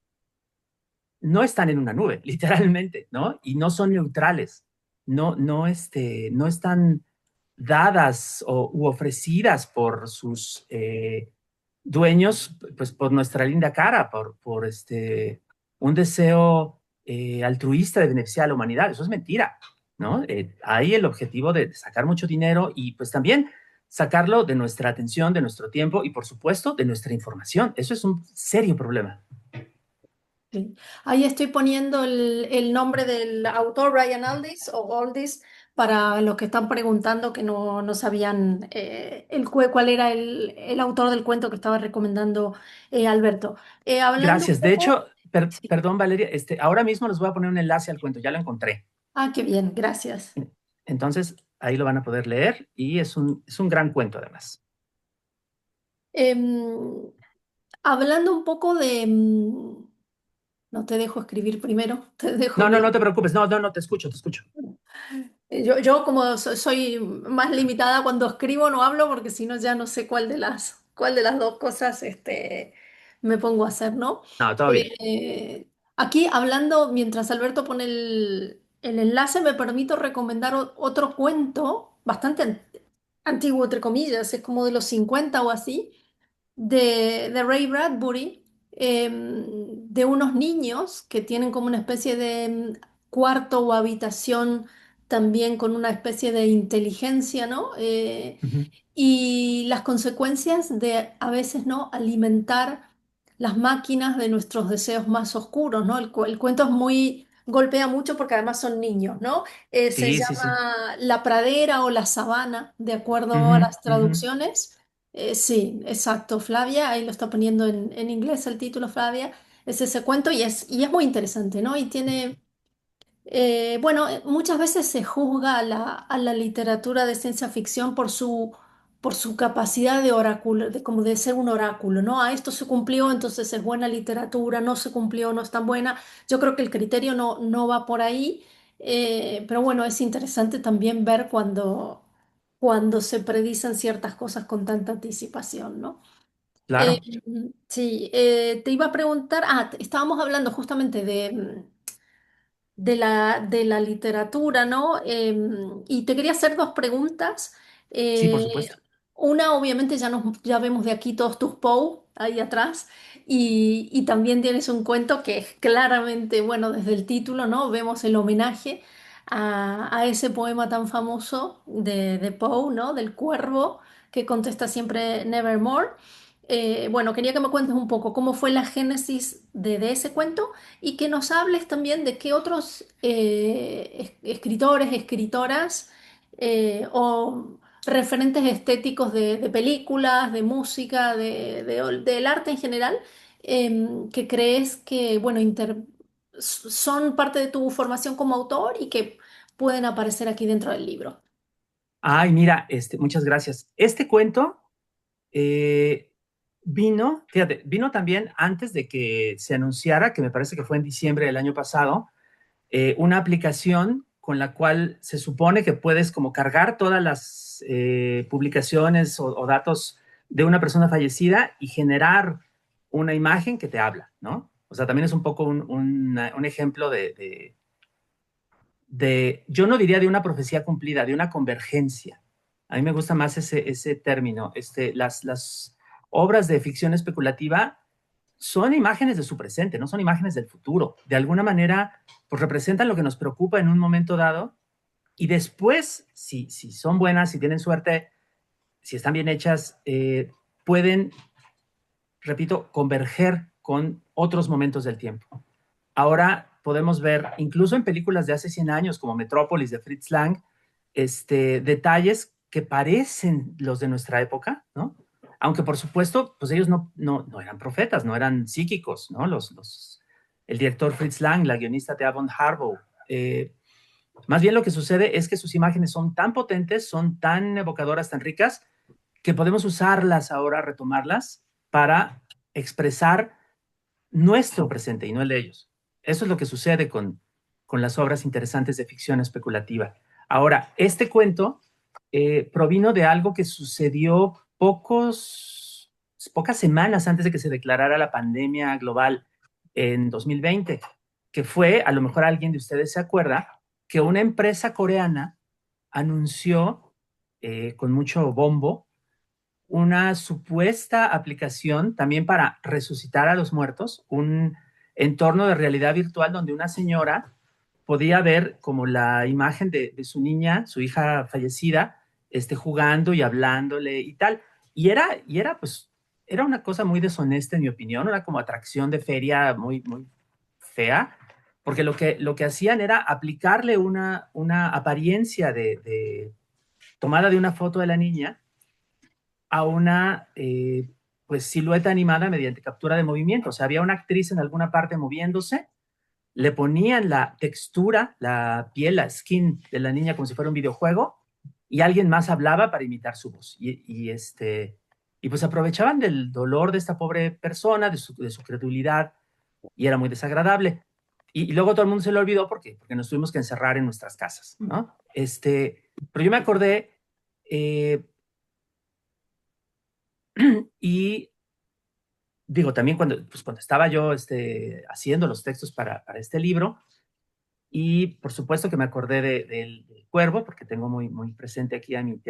no están en una nube, literalmente, ¿no? Y no son neutrales, no están dadas u ofrecidas por sus dueños, pues por nuestra linda cara, por un deseo altruista de beneficiar a la humanidad. Eso es mentira, ¿no? Hay el objetivo de sacar mucho dinero y pues también sacarlo de nuestra atención, de nuestro tiempo y por supuesto de nuestra información. Eso es un serio problema. sí. Ahí estoy poniendo el nombre del autor, Ryan Aldis, o Aldis, para los que están preguntando que no sabían cuál era el autor del cuento que estaba recomendando Alberto. Hablando un Gracias. De hecho, poco. Sí. Perdón, Valeria, ahora mismo les voy a poner un enlace al cuento, ya lo encontré. Ah, qué bien, gracias. Entonces, ahí lo van a poder leer y es un gran cuento además. Em, Hablando un poco de... no te dejo escribir primero, te dejo No, no, no leer. te preocupes, no, no, no, te escucho, te escucho. Yo como soy más limitada cuando escribo, no hablo porque si no ya no sé cuál de las dos cosas me pongo a hacer, ¿no? No, todo bien. Aquí hablando, mientras Alberto pone el enlace, me permito recomendar otro cuento bastante antiguo, entre comillas, es como de los 50 o así, de Ray Bradbury, de unos niños que tienen como una especie de cuarto o habitación también con una especie de inteligencia, ¿no? Ujú. Y las consecuencias de a veces no alimentar las máquinas de nuestros deseos más oscuros, ¿no? El cuento es muy, golpea mucho porque además son niños, ¿no? Se Sí, sí, sí. llama La pradera o la sabana, de acuerdo a Ujú, las ujú. traducciones. Sí, exacto, Flavia, ahí lo está poniendo en inglés el título, Flavia, es ese cuento y es muy interesante, ¿no? Y tiene bueno, muchas veces se juzga a la literatura de ciencia ficción por su capacidad de oráculo, de como de ser un oráculo, ¿no? A esto se cumplió, entonces es buena literatura, no se cumplió, no es tan buena. Yo creo que el criterio no va por ahí, pero bueno, es interesante también ver cuando se predicen ciertas cosas con tanta anticipación, ¿no? Eh, Claro. sí, te iba a preguntar, estábamos hablando justamente de la literatura, ¿no? Y te quería hacer dos preguntas. Sí, por Eh, supuesto. una, obviamente, ya vemos de aquí todos tus Poe ahí atrás. Y también tienes un cuento que es claramente, bueno, desde el título, ¿no? Vemos el homenaje a ese poema tan famoso de Poe, ¿no? Del cuervo que contesta siempre Nevermore. Bueno, quería que me cuentes un poco cómo fue la génesis de ese cuento y que nos hables también de qué otros escritores, escritoras o referentes estéticos de películas, de música, del arte en general, que crees que, bueno, son parte de tu formación como autor y que pueden aparecer aquí dentro del libro. Ay, mira, muchas gracias. Este cuento eh, vino también antes de que se anunciara, que me parece que fue en diciembre del año pasado, una aplicación con la cual se supone que puedes como cargar todas las publicaciones o datos de una persona fallecida y generar una imagen que te habla, ¿no? O sea, también es un poco un ejemplo yo no diría de una profecía cumplida, de una convergencia. A mí me gusta más ese término. Las obras de ficción especulativa son imágenes de su presente, no son imágenes del futuro. De alguna manera, pues representan lo que nos preocupa en un momento dado y después, si son buenas, si tienen suerte, si están bien hechas, pueden, repito, converger con otros momentos del tiempo. Ahora podemos ver, incluso en películas de hace 100 años, como Metrópolis de Fritz Lang, detalles que parecen los de nuestra época, ¿no? Aunque por supuesto, pues ellos no eran profetas, no eran psíquicos, ¿no? El director Fritz Lang, la guionista Thea von Harbour. Más bien lo que sucede es que sus imágenes son tan potentes, son tan evocadoras, tan ricas, que podemos usarlas ahora, retomarlas, para expresar nuestro presente y no el de ellos. Eso es lo que sucede con las obras interesantes de ficción especulativa. Ahora, este cuento provino de algo que sucedió pocas semanas antes de que se declarara la pandemia global en 2020, que fue, a lo mejor alguien de ustedes se acuerda, que una empresa coreana anunció con mucho bombo una supuesta aplicación también para resucitar a los muertos, un entorno de realidad virtual donde una señora podía ver como la imagen de su niña, su hija fallecida, jugando y hablándole y tal. Pues, era una cosa muy deshonesta, en mi opinión, era como atracción de feria muy, muy fea, porque lo que hacían era aplicarle una apariencia tomada de una foto de la niña a una pues silueta animada mediante captura de movimiento. O sea, había una actriz en alguna parte moviéndose, le ponían la textura, la piel, la skin de la niña como si fuera un videojuego, y alguien más hablaba para imitar su voz. Y pues aprovechaban del dolor de esta pobre persona, de su credulidad, y era muy desagradable. Y luego todo el mundo se lo olvidó porque nos tuvimos que encerrar en nuestras casas, ¿no? Pero yo me acordé, eh, y digo, también cuando estaba yo haciendo los textos para este libro, y por supuesto que me acordé del cuervo, porque tengo muy, muy presente aquí a mi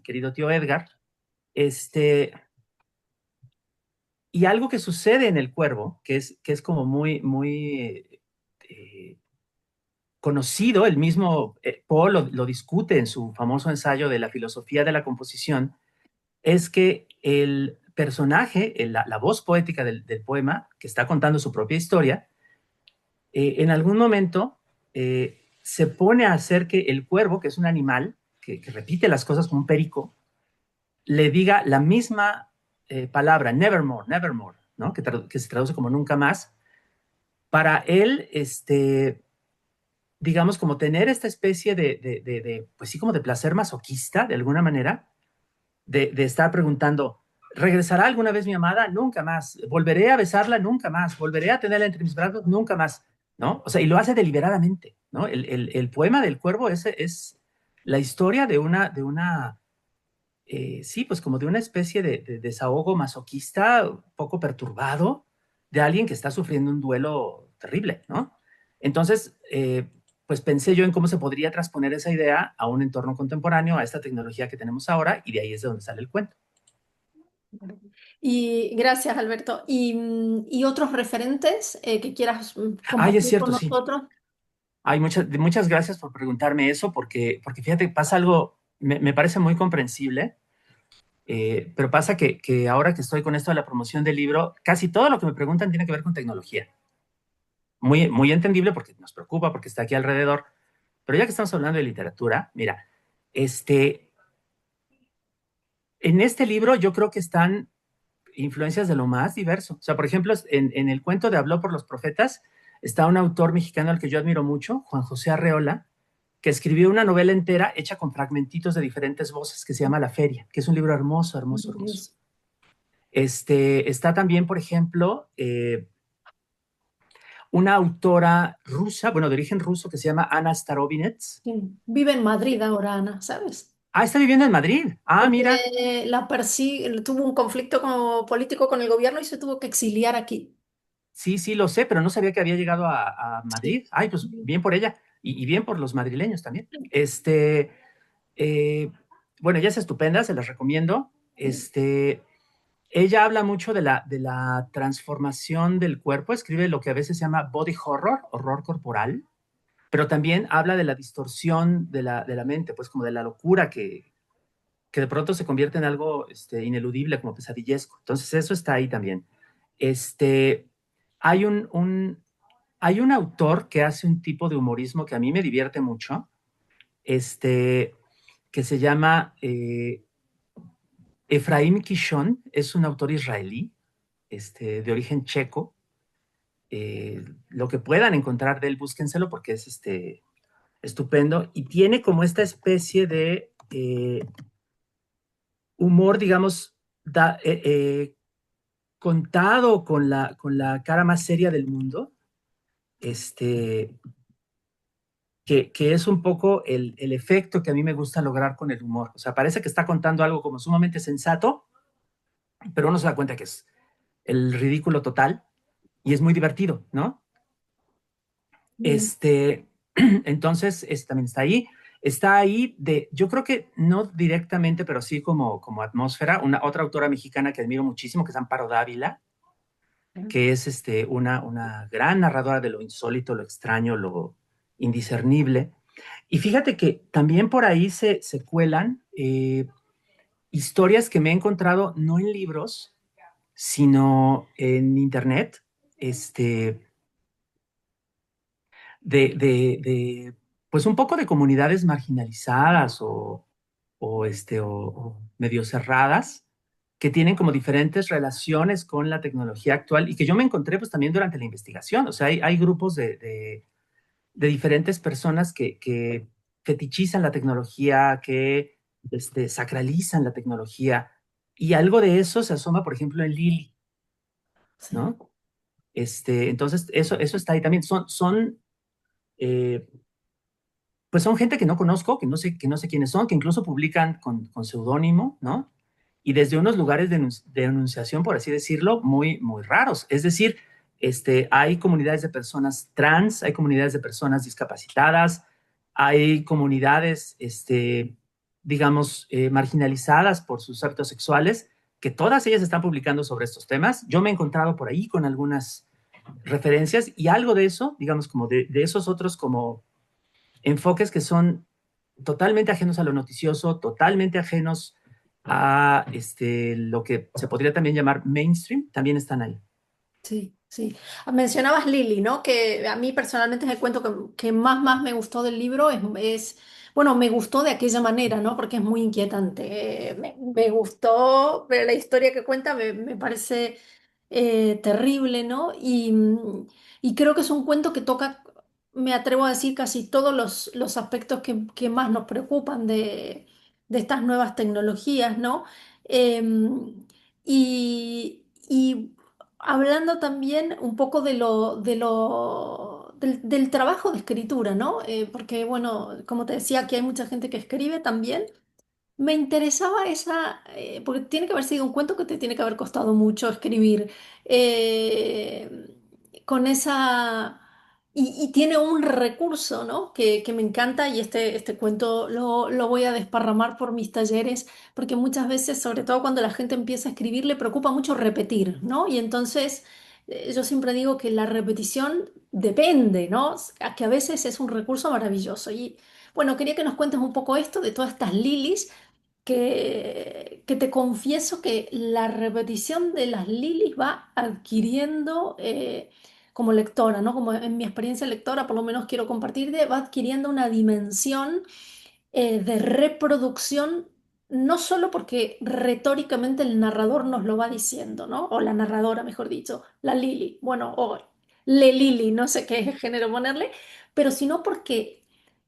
querido tío Edgar. Este, y algo que sucede en el cuervo, que es como muy, muy conocido, el mismo Poe lo discute en su famoso ensayo de la filosofía de la composición, es que el personaje, la voz poética del poema, que está contando su propia historia, en algún momento se pone a hacer que el cuervo, que es un animal que repite las cosas como un perico, le diga la misma palabra, nevermore, nevermore, ¿no? Que se traduce como nunca más, para él, digamos, como tener esta especie pues sí, como de placer masoquista, de alguna manera, de estar preguntando, ¿regresará alguna vez mi amada? Nunca más. ¿Volveré a besarla? Nunca más. ¿Volveré a tenerla entre mis brazos? Nunca más. ¿No? O sea, y lo hace deliberadamente, ¿no? El poema del cuervo es la historia sí, pues como de una especie de desahogo masoquista, un poco perturbado, de alguien que está sufriendo un duelo terrible, ¿no? Entonces, pues pensé yo en cómo se podría transponer esa idea a un entorno contemporáneo, a esta tecnología que tenemos ahora, y de ahí es de donde sale el cuento. Y gracias, Alberto. ¿Y otros referentes que quieras Ay, es compartir con cierto, sí. nosotros? Ay, muchas gracias por preguntarme eso, porque fíjate, pasa algo, me parece muy comprensible. Pero pasa que ahora que estoy con esto de la promoción del libro, casi todo lo que me preguntan tiene que ver con tecnología. Muy, muy entendible porque nos preocupa, porque está aquí alrededor. Pero ya que estamos hablando de literatura, mira, este, en este libro yo creo que están influencias de lo más diverso. O sea, por ejemplo, en el cuento de Habló por los profetas está un autor mexicano al que yo admiro mucho, Juan José Arreola, que escribió una novela entera hecha con fragmentitos de diferentes voces que se llama La Feria, que es un libro hermoso, hermoso, hermoso. Maravilloso. Está también, por ejemplo, una autora rusa, bueno, de origen ruso, que se llama Ana Starovinets. Sí. Vive en Madrid ahora, Ana, ¿sabes? Ah, está viviendo en Madrid. Ah, mira. Porque tuvo un conflicto político con el gobierno y se tuvo que exiliar aquí. Sí, sí, lo sé, pero no sabía que había llegado a Sí. Madrid. Ay, pues bien por ella y bien por los madrileños también. Eh, bueno, ella es estupenda, se las recomiendo. Ella habla mucho de la transformación del cuerpo, escribe lo que a veces se llama body horror, horror corporal, pero también habla de la distorsión de la mente, pues como de la locura que de pronto se convierte en algo ineludible, como pesadillesco. Entonces eso está ahí también. Este, hay hay un autor que hace un tipo de humorismo que a mí me divierte mucho, este, que se llama Efraim Kishon, es un autor israelí, de origen checo. Lo que puedan encontrar de él, búsquenselo porque es estupendo y tiene como esta especie de humor, digamos, contado con la cara más seria del mundo, este, que es un poco el efecto que a mí me gusta lograr con el humor. O sea, parece que está contando algo como sumamente sensato, pero uno se da cuenta que es el ridículo total y es muy divertido, ¿no? Mm. Este, entonces, también está ahí. Está ahí yo creo que no directamente, pero sí como atmósfera, otra autora mexicana que admiro muchísimo, que es Amparo Dávila, que es una gran narradora de lo insólito, lo extraño, lo indiscernible. Y fíjate que también por ahí se cuelan historias que me he encontrado no en libros, sino en internet, este, pues un poco de comunidades marginalizadas o medio cerradas, que tienen como diferentes relaciones con la tecnología actual y que yo me encontré pues también durante la investigación. O sea, hay grupos de diferentes personas que fetichizan la tecnología, que sacralizan la tecnología. Y algo de eso se asoma, por ejemplo, en Lili, Sí, ¿no? Entonces, eso está ahí también. Eh, pues son gente que no conozco, que no sé quiénes son, que incluso publican con seudónimo, ¿no? Y desde unos lugares de enunciación, por así decirlo, muy, muy raros. Es decir, hay comunidades de personas trans, hay comunidades de personas discapacitadas, hay comunidades, digamos, marginalizadas por sus actos sexuales, que todas ellas están publicando sobre estos temas. Yo me he encontrado por ahí con algunas referencias y algo de eso, digamos, como de esos otros como enfoques que son totalmente ajenos a lo noticioso, totalmente ajenos a lo que se podría también llamar mainstream, también están ahí. sí, sí. Mencionabas Lily, ¿no? Que a mí personalmente es el cuento que más me gustó del libro. Bueno, me gustó de aquella manera, ¿no? Porque es muy inquietante. Me gustó, pero la historia que cuenta me parece terrible, ¿no? Y creo que es un cuento que toca, me atrevo a decir, casi todos los aspectos que más nos preocupan de estas nuevas tecnologías, ¿no? Y hablando también un poco del trabajo de escritura, ¿no? Porque, bueno, como te decía, aquí hay mucha gente que escribe también. Me interesaba porque tiene que haber sido un cuento que te tiene que haber costado mucho escribir, con esa... Y tiene un recurso, ¿no? Que me encanta y este cuento lo voy a desparramar por mis talleres, porque muchas veces, sobre todo cuando la gente empieza a escribir, le preocupa mucho repetir, ¿no? Y entonces yo siempre digo que la repetición depende, ¿no? Que a veces es un recurso maravilloso. Y bueno, quería que nos cuentes un poco esto de todas estas lilis que te confieso que la repetición de las lilis va adquiriendo, como lectora, ¿no? Como en mi experiencia lectora, por lo menos quiero compartirte, va adquiriendo una dimensión de reproducción, no solo porque retóricamente el narrador nos lo va diciendo, ¿no? O la narradora, mejor dicho, la Lili, bueno, o le Lili, no sé qué género ponerle, pero sino porque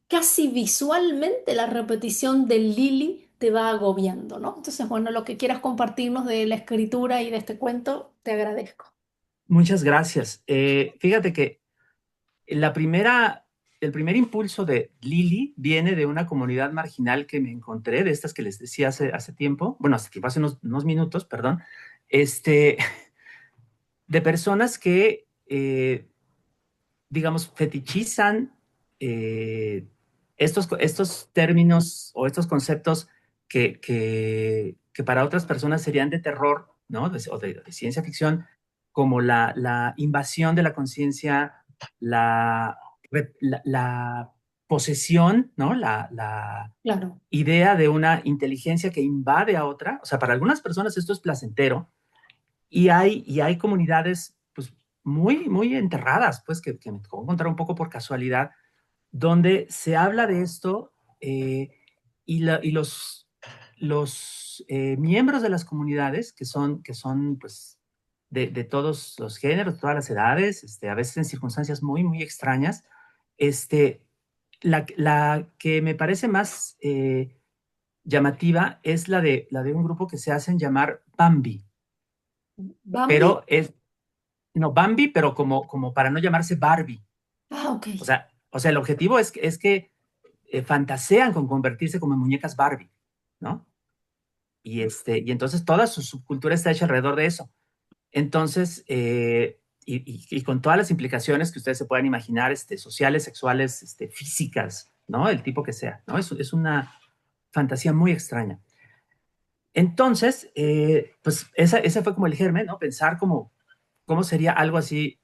casi visualmente la repetición del Lili te va agobiando, ¿no? Entonces, bueno, lo que quieras compartirnos de la escritura y de este cuento, te agradezco. Muchas gracias. Fíjate que el primer impulso de Lili viene de una comunidad marginal que me encontré, de estas que les decía hace tiempo, bueno, hace tiempo, hace unos minutos, perdón, este, de personas que digamos, fetichizan estos términos o estos conceptos que para otras personas serían de terror, ¿no? O de ciencia ficción, como la invasión de la conciencia, la posesión, ¿no? La Claro, idea de una inteligencia que invade a otra. O sea, para algunas personas esto es placentero, y hay comunidades pues muy, muy enterradas, pues que me tocó encontrar un poco por casualidad, donde se habla de esto, y los miembros de las comunidades, que son pues de todos los géneros, de todas las edades, a veces en circunstancias muy, muy extrañas, este, la que me parece más llamativa es la de un grupo que se hacen llamar Bambi, Bambi. pero no, Bambi, pero como para no llamarse Barbie. Ah, ok. O sea, el objetivo es que fantasean con convertirse como en muñecas Barbie, ¿no? Y entonces toda su subcultura está hecha alrededor de eso. Entonces, y con todas las implicaciones que ustedes se puedan imaginar, sociales, sexuales, físicas, ¿no? El tipo que sea, ¿no? Es una fantasía muy extraña. Entonces, pues ese fue como el germen, ¿no? Pensar cómo sería algo así,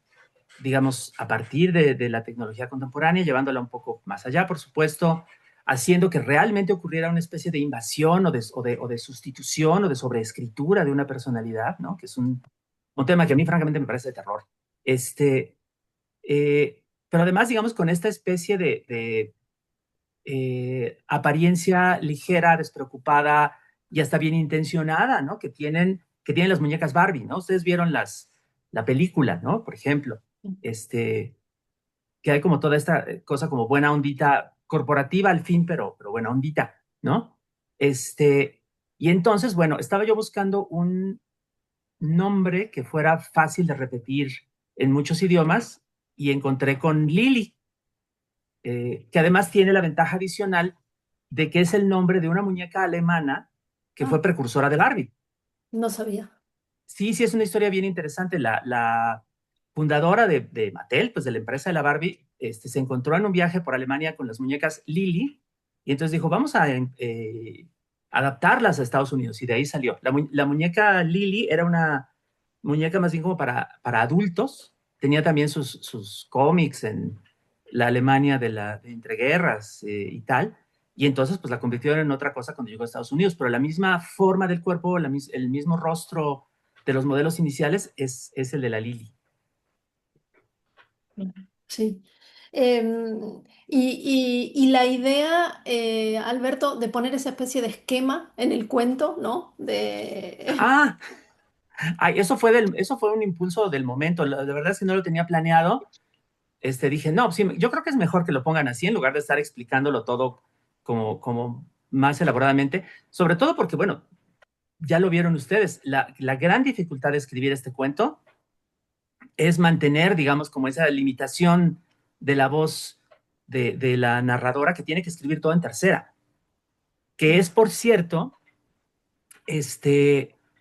digamos, a partir de la tecnología contemporánea, llevándola un poco más allá, por supuesto, haciendo que realmente ocurriera una especie de invasión o de sustitución o de sobreescritura de una personalidad, ¿no? Que es un tema que a mí francamente me parece de terror. Este, pero además, digamos, con esta especie de apariencia ligera, despreocupada, y hasta bien intencionada, ¿no? Que tienen las muñecas Barbie, ¿no? Ustedes vieron la película, ¿no? Por ejemplo, este, que hay como toda esta cosa como buena ondita corporativa al fin, pero buena ondita, ¿no? Y entonces, bueno, estaba yo buscando un nombre que fuera fácil de repetir en muchos idiomas y encontré con Lily, que además tiene la ventaja adicional de que es el nombre de una muñeca alemana que Ah, fue precursora de Barbie. no sabía. Sí, sí, es una historia bien interesante. La fundadora de Mattel, pues de la empresa de la Barbie, se encontró en un viaje por Alemania con las muñecas Lily y entonces dijo, vamos a adaptarlas a Estados Unidos y de ahí salió. La muñeca Lily era una muñeca más bien como para adultos, tenía también sus cómics en la Alemania de entreguerras y tal, y entonces pues la convirtieron en otra cosa cuando llegó a Estados Unidos, pero la misma forma del cuerpo, el mismo rostro de los modelos iniciales es el de la Lily. Sí. Y la idea, Alberto, de poner esa especie de esquema en el cuento, ¿no? Ah, ay, eso fue un impulso del momento. La verdad es que no lo tenía planeado. Dije, no, sí, yo creo que es mejor que lo pongan así en lugar de estar explicándolo todo como más elaboradamente. Sobre todo porque, bueno, ya lo vieron ustedes, la gran dificultad de escribir este cuento es mantener, digamos, como esa limitación de la voz de la narradora que tiene que escribir todo en tercera, que es, por cierto,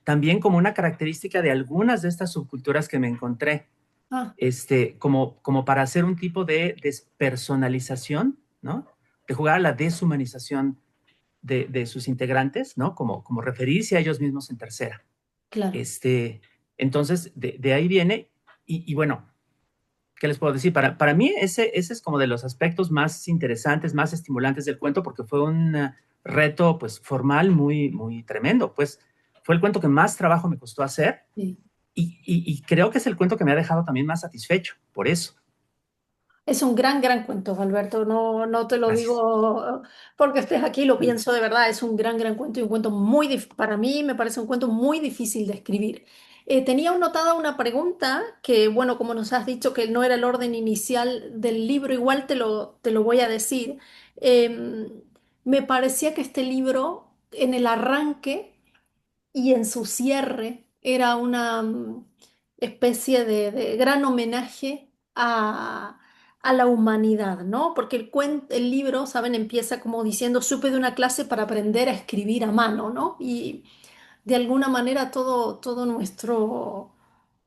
también como una característica de algunas de estas subculturas que me encontré, Ah, como para hacer un tipo de despersonalización, ¿no? De jugar a la deshumanización de sus integrantes, ¿no? Como referirse a ellos mismos en tercera. claro. Entonces, de ahí viene, y bueno, ¿qué les puedo decir? Para mí ese es como de los aspectos más interesantes, más estimulantes del cuento, porque fue un reto pues formal muy, muy tremendo. Pues fue el cuento que más trabajo me costó hacer Sí. y creo que es el cuento que me ha dejado también más satisfecho, por eso. Es un gran cuento, Alberto. No, no te lo Gracias. digo porque estés aquí, lo pienso de verdad. Es un gran cuento y un cuento para mí me parece un cuento muy difícil de escribir. Tenía anotada una pregunta que, bueno, como nos has dicho que no era el orden inicial del libro, igual te lo voy a decir. Em, Me parecía que este libro, en el arranque, y en su cierre era una especie de gran homenaje a la humanidad, ¿no? Porque el libro, ¿saben? Empieza como diciendo, supe de una clase para aprender a escribir a mano, ¿no? Y de alguna manera todo nuestro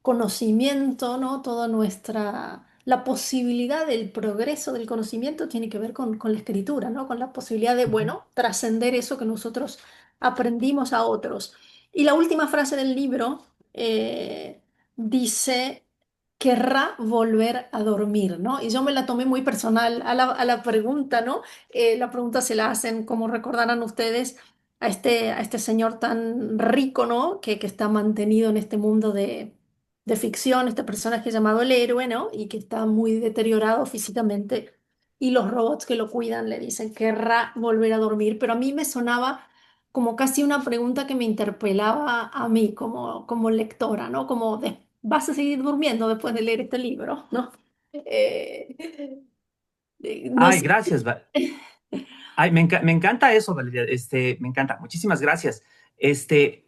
conocimiento, ¿no? La posibilidad del progreso del conocimiento tiene que ver con la escritura, ¿no? Con la posibilidad de, Uh -huh. bueno, trascender eso que nosotros aprendimos a otros. Y la última frase del libro dice, querrá volver a dormir, ¿no? Y yo me la tomé muy personal a la pregunta, ¿no? La pregunta se la hacen, como recordarán ustedes, a este señor tan rico, ¿no? Que está mantenido en este mundo de ficción, este personaje llamado el héroe, ¿no? Y que está muy deteriorado físicamente. Y los robots que lo cuidan le dicen, querrá volver a dormir. Pero a mí me sonaba como casi una pregunta que me interpelaba a mí como lectora, ¿no? ¿vas a seguir durmiendo después de leer este libro? ¿No? No Ay, sé. gracias. Ay, me encanta eso, Valeria. Me encanta. Muchísimas gracias. Este,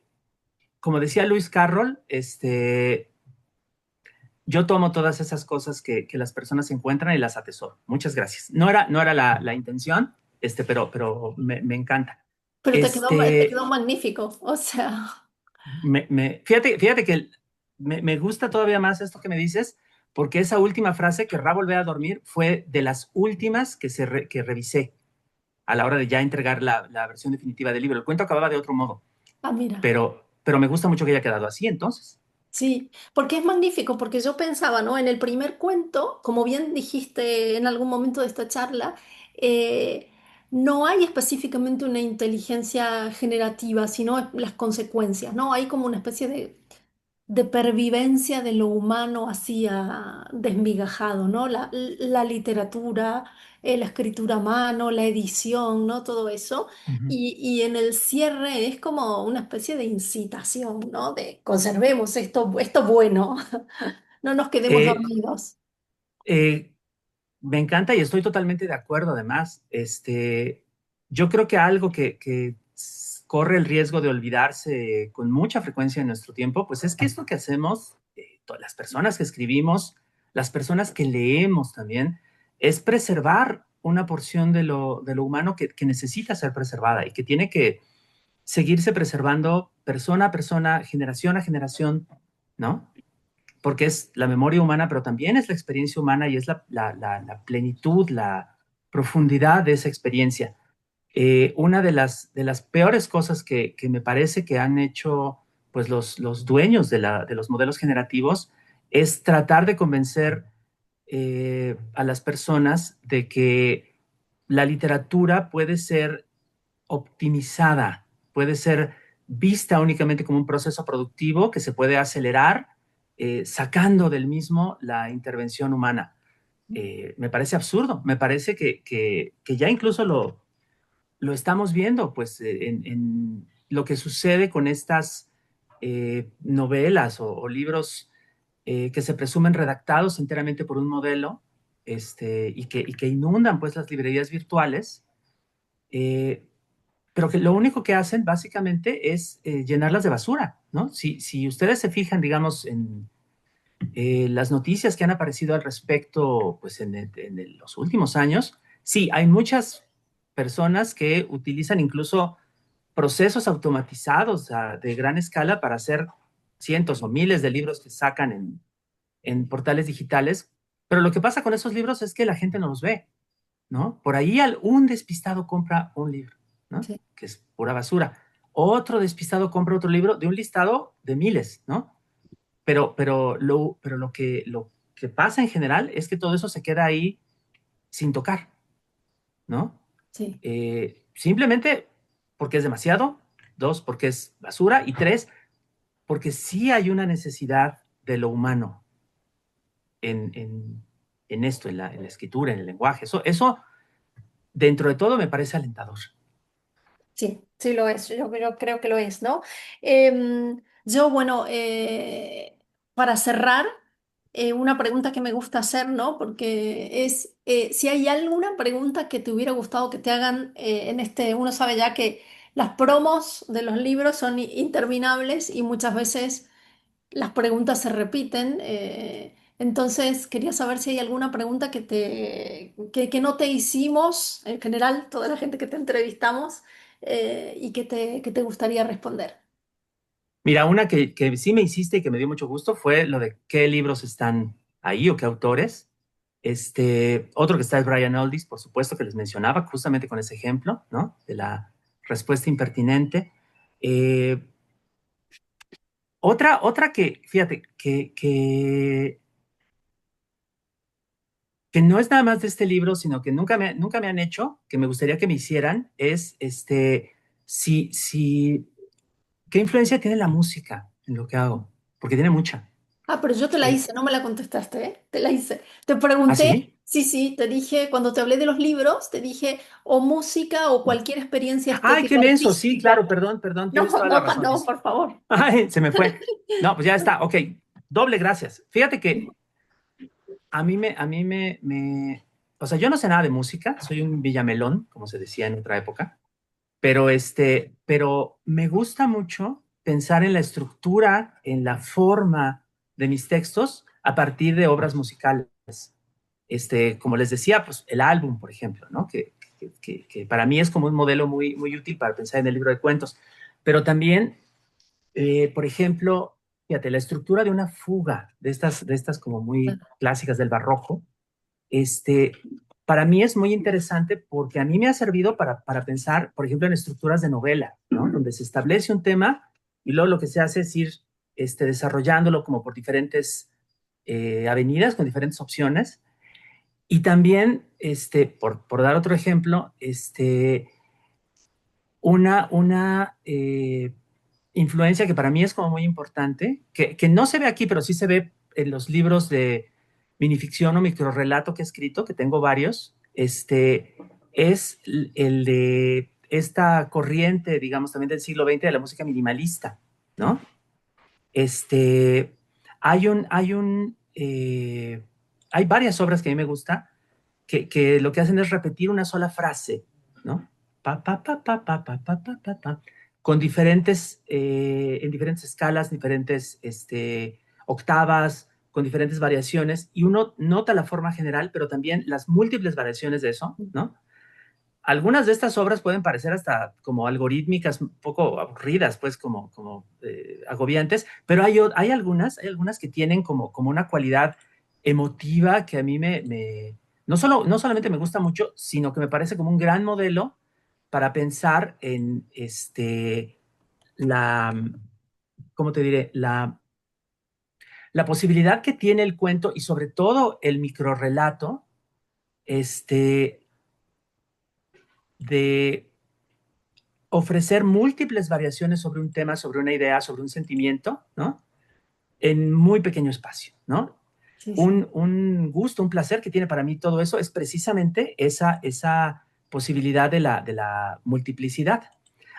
Como decía Luis Carroll, yo tomo todas esas cosas que las personas encuentran y las atesoro. Muchas gracias. No era la intención, pero me encanta. Pero te quedó Este, magnífico, o sea, fíjate que me gusta todavía más esto que me dices, porque esa última frase, querrá volver a dormir, fue de las últimas que revisé a la hora de ya entregar la versión definitiva del libro. El cuento acababa de otro modo, mira. pero me gusta mucho que haya quedado así, entonces. Sí, porque es magnífico, porque yo pensaba, ¿no? En el primer cuento, como bien dijiste en algún momento de esta charla, eh, no hay específicamente una inteligencia generativa, sino las consecuencias, ¿no? Hay como una especie de pervivencia de lo humano hacia desmigajado, ¿no? La literatura, la escritura a mano, la edición, ¿no? Todo eso. Ujú. Y en el cierre es como una especie de incitación, ¿no? De conservemos esto bueno, no nos quedemos Eh, dormidos. eh, Me encanta y estoy totalmente de acuerdo, además. Yo creo que algo que corre el riesgo de olvidarse con mucha frecuencia en nuestro tiempo, pues es que esto que hacemos, todas las personas que escribimos, las personas que leemos también, es preservar una porción de lo humano que necesita ser preservada y que tiene que seguirse preservando persona a persona, generación a generación, ¿no? Porque es la memoria humana, pero también es la experiencia humana y es la plenitud, la profundidad de esa experiencia. Una de las peores cosas que me parece que han hecho pues, los dueños de los modelos generativos es tratar de convencer a las personas de que la literatura puede ser optimizada, puede ser vista únicamente como un proceso productivo que se puede acelerar sacando del mismo la intervención humana. Me parece absurdo, me parece que ya incluso lo estamos viendo pues, en lo que sucede con estas novelas o libros que se presumen redactados enteramente por un modelo y que inundan pues, las librerías virtuales. Eh, pero que lo único que hacen básicamente es llenarlas de basura, ¿no? Si ustedes se fijan, digamos, en las noticias que han aparecido al respecto, pues los últimos años, sí, hay muchas personas que utilizan incluso procesos automatizados de gran escala para hacer cientos o miles de libros que sacan en portales digitales, pero lo que pasa con esos libros es que la gente no los ve, ¿no? Por ahí un despistado compra un libro, ¿no? Sí, Que es pura basura. Otro despistado compra otro libro de un listado de miles, ¿no? Pero lo que pasa en general es que todo eso se queda ahí sin tocar, ¿no? sí, Simplemente porque es demasiado, dos, porque es basura, y tres, porque sí hay una necesidad de lo humano en, en, en esto, en la escritura, en el lenguaje. Eso, dentro de todo, me parece alentador. sí, sí lo es, yo creo que lo es, ¿no? Bueno, para cerrar, una pregunta que me gusta hacer, ¿no? Porque es si hay alguna pregunta que te hubiera gustado que te hagan en uno sabe ya que las promos de los libros son interminables y muchas veces las preguntas se repiten. Entonces, quería saber si hay alguna pregunta que no te hicimos, en general, toda la gente que te entrevistamos, y que te gustaría responder. Mira, una que sí me hiciste y que me dio mucho gusto fue lo de qué libros están ahí o qué autores. Otro que está es Brian Aldiss, por supuesto, que les mencionaba, justamente con ese ejemplo, ¿no? De la respuesta impertinente. Eh, otra que, fíjate, que no es nada más de este libro, sino que nunca me han hecho, que me gustaría que me hicieran, es si, ¿qué influencia tiene la música en lo que hago? Porque tiene mucha. Ah, pero yo te la Eh, hice, no me la contestaste, ¿eh? Te la hice. Te ¿Ah, pregunté, sí? sí, sí, te dije, cuando te hablé de los libros, te dije o música o cualquier experiencia Ay, qué estética menso, sí, artística. claro, perdón, perdón, No, tienes toda la no, razón. no, por favor. Ay, se me fue. No, pues ya está, ok, doble gracias. Fíjate que o sea, yo no sé nada de música, soy un villamelón, como se decía en otra época, pero pero me gusta mucho pensar en la estructura, en la forma de mis textos a partir de obras musicales. Como les decía, pues el álbum, por ejemplo, ¿no? Que para mí es como un modelo muy útil para pensar en el libro de cuentos. Pero también, por ejemplo, fíjate, la estructura de una fuga, de estas como muy clásicas del barroco, este, para mí es muy interesante porque a mí me ha servido para pensar, por ejemplo, en estructuras de novela, ¿no? Donde se establece un tema y luego lo que se hace es ir desarrollándolo como por diferentes avenidas con diferentes opciones. Y también, por dar otro ejemplo, una influencia que para mí es como muy importante, que no se ve aquí, pero sí se ve en los libros de minificción o microrrelato que he escrito, que tengo varios, es el de esta corriente, digamos, también del siglo XX de la música minimalista, ¿no? Este, hay varias obras que a mí me gusta que lo que hacen es repetir una sola frase, ¿no? Pa, pa, pa, pa, pa, pa, pa, pa, pa, pa, con en diferentes escalas, diferentes octavas, con diferentes variaciones, y uno nota la forma general, pero también las múltiples variaciones de eso, ¿no? Algunas de estas obras pueden parecer hasta como algorítmicas, un poco aburridas, pues como agobiantes, pero hay algunas que tienen como una cualidad emotiva que a mí no solamente me gusta mucho, sino que me parece como un gran modelo para pensar en la, ¿cómo te diré? La posibilidad que tiene el cuento y sobre todo el microrrelato, de ofrecer múltiples variaciones sobre un tema, sobre una idea, sobre un sentimiento, ¿no? En muy pequeño espacio, ¿no? Sí, sí. Un gusto, un placer que tiene para mí todo eso es precisamente esa posibilidad de la multiplicidad.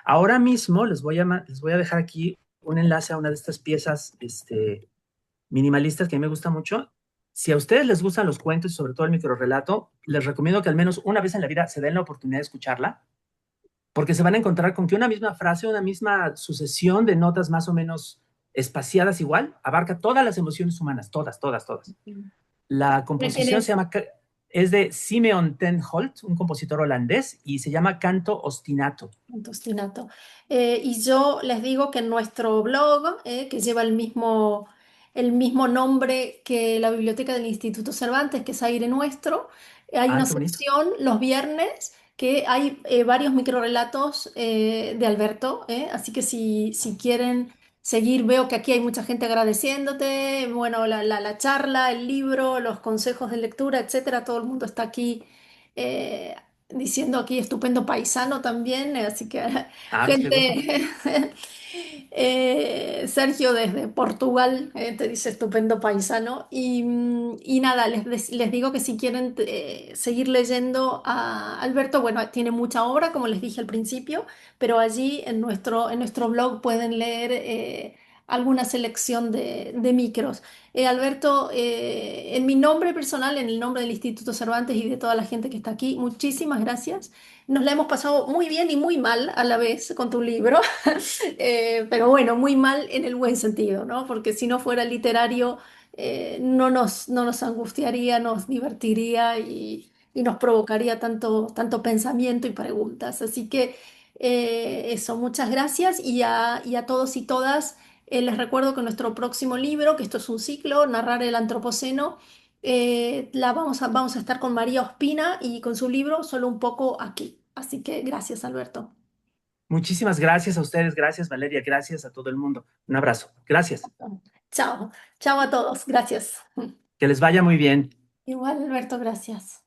Ahora mismo les voy a dejar aquí un enlace a una de estas piezas minimalistas que a mí me gusta mucho. Si a ustedes les gustan los cuentos y sobre todo el microrrelato, les recomiendo que al menos una vez en la vida se den la oportunidad de escucharla, porque se van a encontrar con que una misma frase, una misma sucesión de notas más o menos espaciadas igual, abarca todas las emociones humanas, todas, todas, todas. La ¿De quién composición es? es de Simeon ten Holt, un compositor holandés, y se llama Canto Ostinato. Tostinato. Y yo les digo que en nuestro blog, que lleva el mismo nombre que la biblioteca del Instituto Cervantes, que es Aire Nuestro, hay Ah, una qué bonito. sección los viernes que hay varios microrelatos de Alberto, así que si quieren seguir, veo que aquí hay mucha gente agradeciéndote, bueno, la charla, el libro, los consejos de lectura, etcétera, todo el mundo está aquí. eh, Diciendo aquí estupendo paisano también, así que Ah, qué gusto. gente, Sergio desde Portugal te dice estupendo paisano y nada, les digo que si quieren seguir leyendo a Alberto, bueno, tiene mucha obra, como les dije al principio, pero allí en nuestro blog pueden leer alguna selección de micros. Alberto, en mi nombre personal, en el nombre del Instituto Cervantes y de toda la gente que está aquí, muchísimas gracias. Nos la hemos pasado muy bien y muy mal a la vez con tu libro, pero bueno, muy mal en el buen sentido, ¿no? Porque si no fuera literario, no nos angustiaría, nos divertiría y nos provocaría tanto pensamiento y preguntas. Así que eso, muchas gracias y a todos y todas. Les recuerdo que nuestro próximo libro, que esto es un ciclo, Narrar el Antropoceno, vamos a estar con María Ospina y con su libro Solo un poco aquí. Así que gracias, Alberto. Muchísimas gracias a ustedes, gracias Valeria, gracias a todo el mundo. Un abrazo. Gracias. Chao, chao a todos, gracias. Que les vaya muy bien. Igual, Alberto, gracias.